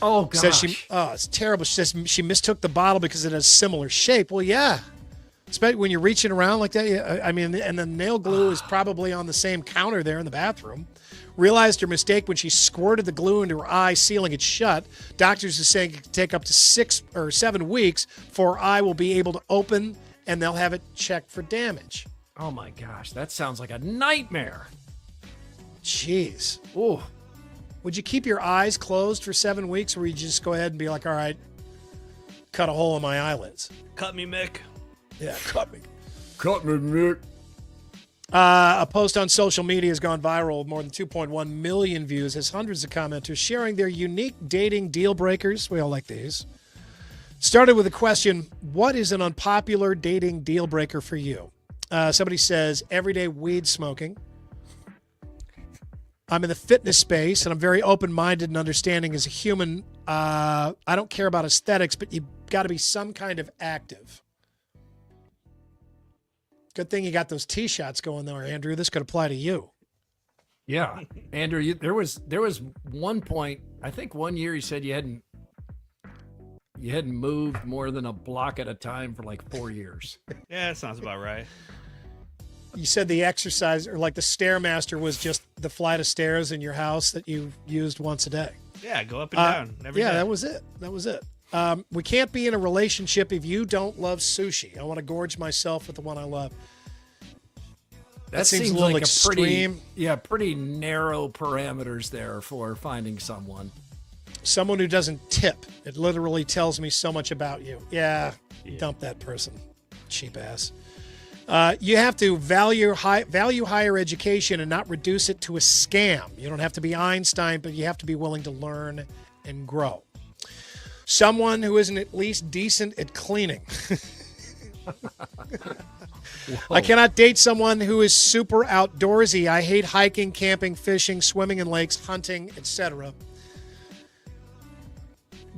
Oh, gosh. Says it's terrible. She says she mistook the bottle because it has similar shape. Well, yeah. Especially when you're reaching around like that. Yeah, I mean, and the nail glue is probably on the same counter there in the bathroom. Realized her mistake when she squirted the glue into her eye, sealing it shut. Doctors are saying it could take up to 6 or 7 weeks for her eye will be able to open, and they'll have it checked for damage. Oh, my gosh. That sounds like a nightmare. Jeez. Ooh. Would you keep your eyes closed for 7 weeks, or would you just go ahead and be like, all right, cut a hole in my eyelids? Cut me, Mick. Yeah, cut me. Cut me, Mick. A post on social media has gone viral with more than 2.1 million views, has hundreds of commenters sharing their unique dating deal breakers. We all like these. Started with a question, what is an unpopular dating deal breaker for you? Somebody says, everyday weed smoking. I'm in the fitness space, and I'm very open-minded and understanding as a human. I don't care about aesthetics, but you've got to be some kind of active. Good thing you got those tee shots going there, Andrew. This could apply to you. Yeah, Andrew, there was one point, I think one year you said you you hadn't moved more than a block at a time for like 4 years. Yeah, that sounds about right. You said the exercise or like the Stairmaster was just the flight of stairs in your house that you used once a day. Yeah, go up and down every day. That was it. That was it. We can't be in a relationship if you don't love sushi. I want to gorge myself with the one I love. That seems a little like extreme. Pretty narrow parameters there for finding someone. Someone who doesn't tip. It literally tells me so much about you. Yeah. Dump that person. Cheap ass. You have to value higher education and not reduce it to a scam. You don't have to be Einstein, but you have to be willing to learn and grow. Someone who isn't at least decent at cleaning. I cannot date someone who is super outdoorsy. I hate hiking, camping, fishing, swimming in lakes, hunting, etc.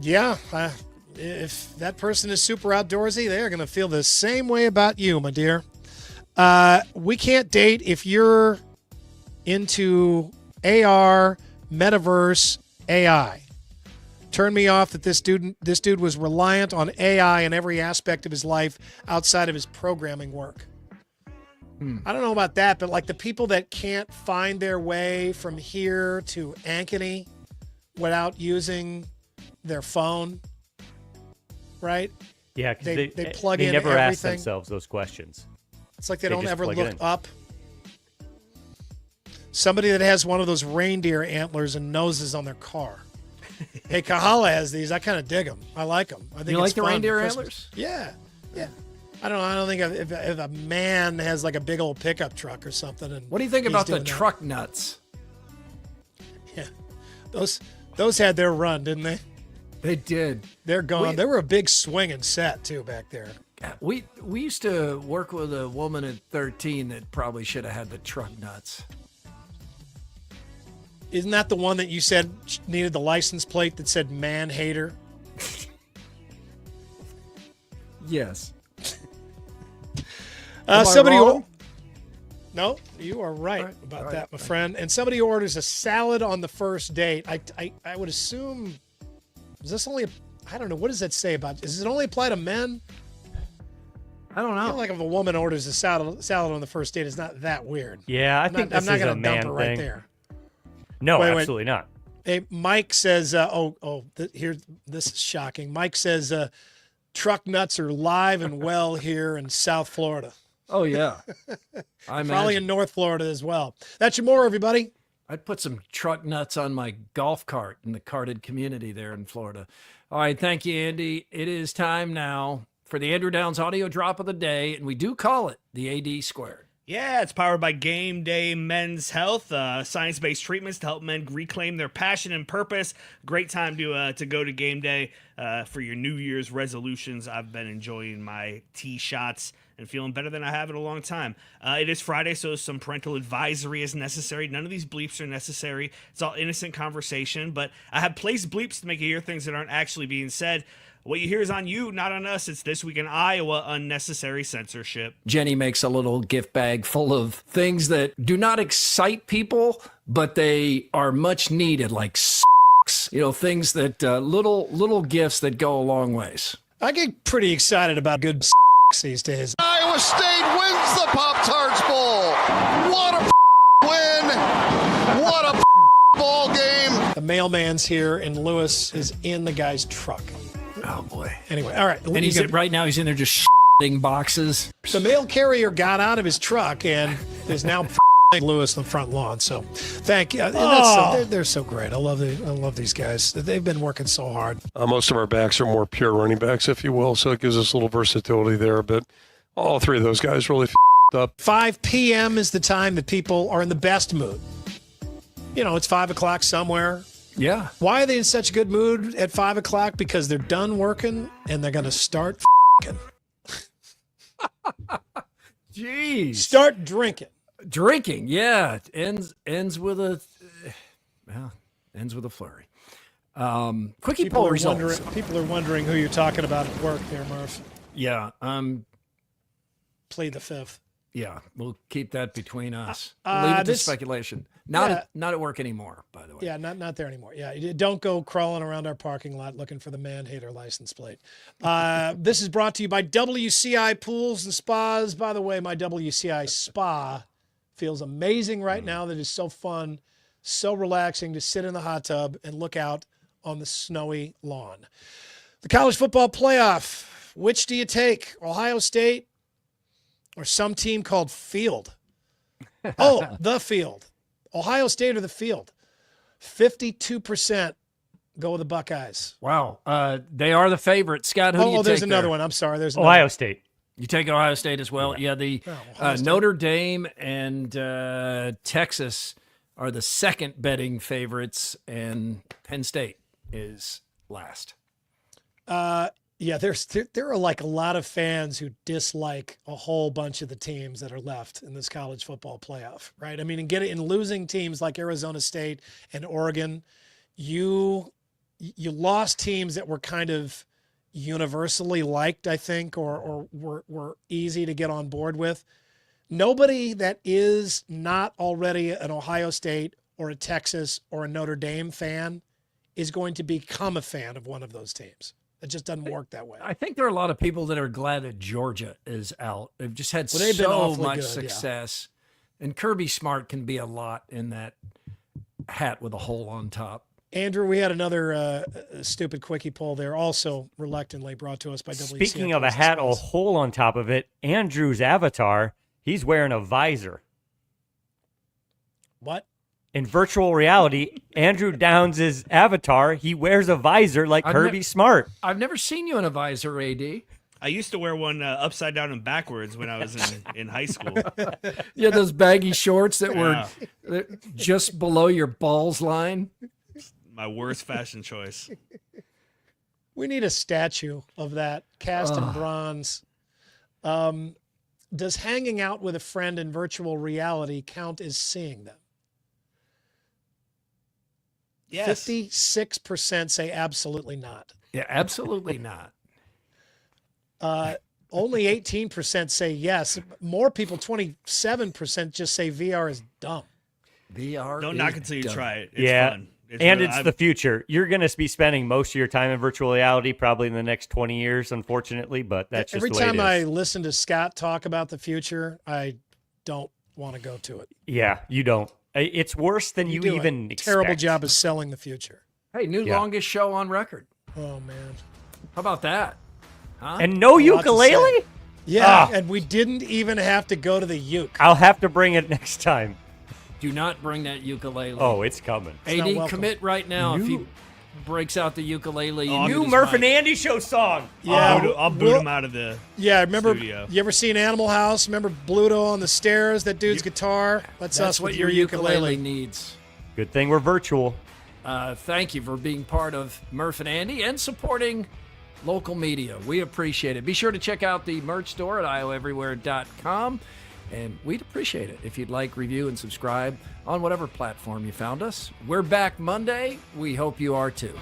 Yeah, if that person is super outdoorsy, they're going to feel the same way about you, my dear. We can't date if you're into AR, metaverse, AI. Turn me off that this dude was reliant on AI in every aspect of his life outside of his programming work. I don't know about that, but like the people that can't find their way from here to Ankeny without using their phone, right? Yeah, because they plug in never everything. ask themselves those questions. It's like they don't just ever plug it look in. up. Somebody that has one of those reindeer antlers and noses on their car. Hey, Kahala has these. I kind of dig them. I like them. I think You it's like the fun reindeer for Christmas. antlers? Yeah, yeah. I don't know. I don't think if a man has like a big old pickup truck or something. And What do you think he's about the doing that. truck nuts? Yeah, those had their run, didn't they? They did. They're gone. They were a big swinging set too back there. We used to work with a woman at 13 that probably should have had the truck nuts. Isn't that the one that you said needed the license plate that said "man hater"? Yes. Somebody. wrong? No, you are right about that, my friend. And somebody orders a salad on the first date. I would assume. Is this only? I don't know. What does that say about? Does it only apply to men? I don't know. I feel like if a woman orders a salad on the first date, it's not that weird. Yeah, I think this I'm not is going a to dump man her right thing. there. No, Wait. absolutely not. Hey, Mike says, here, this is shocking. Mike says, truck nuts are live and well here in South Florida. Oh, yeah. Probably in North Florida as well. That's your more, everybody. I'd put some truck nuts on my golf cart in the carted community there in Florida. All right. Thank you, Andy. It is time now for the Andrew Downs audio drop of the day, and we do call it the AD Squared. Yeah, it's powered by Game Day Men's Health, science-based treatments to help men reclaim their passion and purpose. Great time to go to Game Day for your New Year's resolutions. I've been enjoying my tee shots and feeling better than I have in a long time. It is Friday, so some parental advisory is necessary. None of these bleeps are necessary. It's all innocent conversation, but I have placed bleeps to make you hear things that aren't actually being said. What you hear is on you, not on us. It's This Week in Iowa Unnecessary Censorship. Jenny makes a little gift bag full of things that do not excite people, but they are much needed, like things that little gifts that go a long ways. I get pretty excited about good these days. Iowa State wins the Pop-Tarts Bowl. What a win. What a ball game. The mailman's here, and Lewis is in the guy's truck. Oh, boy. Anyway, all right. And right now he's in there just boxes. The mail carrier got out of his truck and is now Lewis on the front lawn. So thank you. And they're so great. I love these guys. They've been working so hard. Most of our backs are more pure running backs, if you will. So it gives us a little versatility there. But all three of those guys really up. 5 p.m. is the time that people are in the best mood. It's 5 o'clock somewhere. Yeah. Why are they in such a good mood at 5 o'clock? Because they're done working and they're going to start Jeez. Start drinking. Drinking, yeah. Ends with a flurry. Quickie poll results. People are wondering who you're talking about at work there, Murph. Yeah. Plead the fifth. Yeah, we'll keep that between us. Leave it to speculation. Not at work anymore, by the way. Yeah, not there anymore. Yeah, don't go crawling around our parking lot looking for the man-hater license plate. This is brought to you by WCI Pools and Spas. By the way, my WCI Spa feels amazing right now. That is so fun, so relaxing to sit in the hot tub and look out on the snowy lawn. The college football playoff. Which do you take? Ohio State or some team called Field? Oh, the Field. Ohio State or the Field? 52% go with the Buckeyes. Wow. They are the favorite. Scott, who do you take there's another there? one. I'm sorry. There's Ohio State. You take Ohio State as well? Yeah, the Notre Dame and Texas are the second betting favorites, and Penn State is last. Yeah, there are like a lot of fans who dislike a whole bunch of the teams that are left in this college football playoff, right? I mean, in losing teams like Arizona State and Oregon, you lost teams that were kind of universally liked, I think, or were easy to get on board with. Nobody that is not already an Ohio State or a Texas or a Notre Dame fan is going to become a fan of one of those teams. It just doesn't work that way. I think there are a lot of people that are glad that Georgia is out. They've just had they've been so awfully much good, success. Yeah. And Kirby Smart can be a lot in that hat with a hole on top. Andrew, we had another stupid quickie poll there, also reluctantly brought to us by WCI. Speaking of a hat, a hole on top of it, Andrew's avatar, he's wearing a visor. What? In virtual reality, Andrew Downs' avatar, he wears a visor like Kirby Smart. I've never seen you in a visor, AD. I used to wear one upside down and backwards when I was in high school. Yeah, those baggy shorts that were just below your balls line. My worst fashion choice. We need a statue of that cast in bronze. Does hanging out with a friend in virtual reality count as seeing them? Yes. 56% say absolutely not. Yeah, absolutely not. Only 18% say yes. More people, 27%, just say VR is dumb. VR Don't knock it until you try it. It's yeah. fun. It's the future. You're going to be spending most of your time in virtual reality probably in the next 20 years, unfortunately, but that's just the way it is. Every time I listen to Scott talk about the future, I don't want to go to it. Yeah, you don't. It's worse than you even expect. Terrible job of selling the future. Hey, new longest show on record. Oh, man. How about that? Huh? And no ukulele? Yeah, and we didn't even have to go to the uke. I'll have to bring it next time. Do not bring that ukulele. Oh, it's coming. AD, commit right now if he breaks out the ukulele. New Murph and Andy show song. Yeah, I'll boot him out of the remember, studio. You ever seen Animal House? Remember Bluto on the stairs, that dude's guitar? That's us what with your your ukulele needs. Good thing we're virtual. Thank you for being part of Murph and Andy and supporting local media. We appreciate it. Be sure to check out the merch store at iowaeverywhere.com. And we'd appreciate it if you'd like, review, and subscribe on whatever platform you found us. We're back Monday. We hope you are too.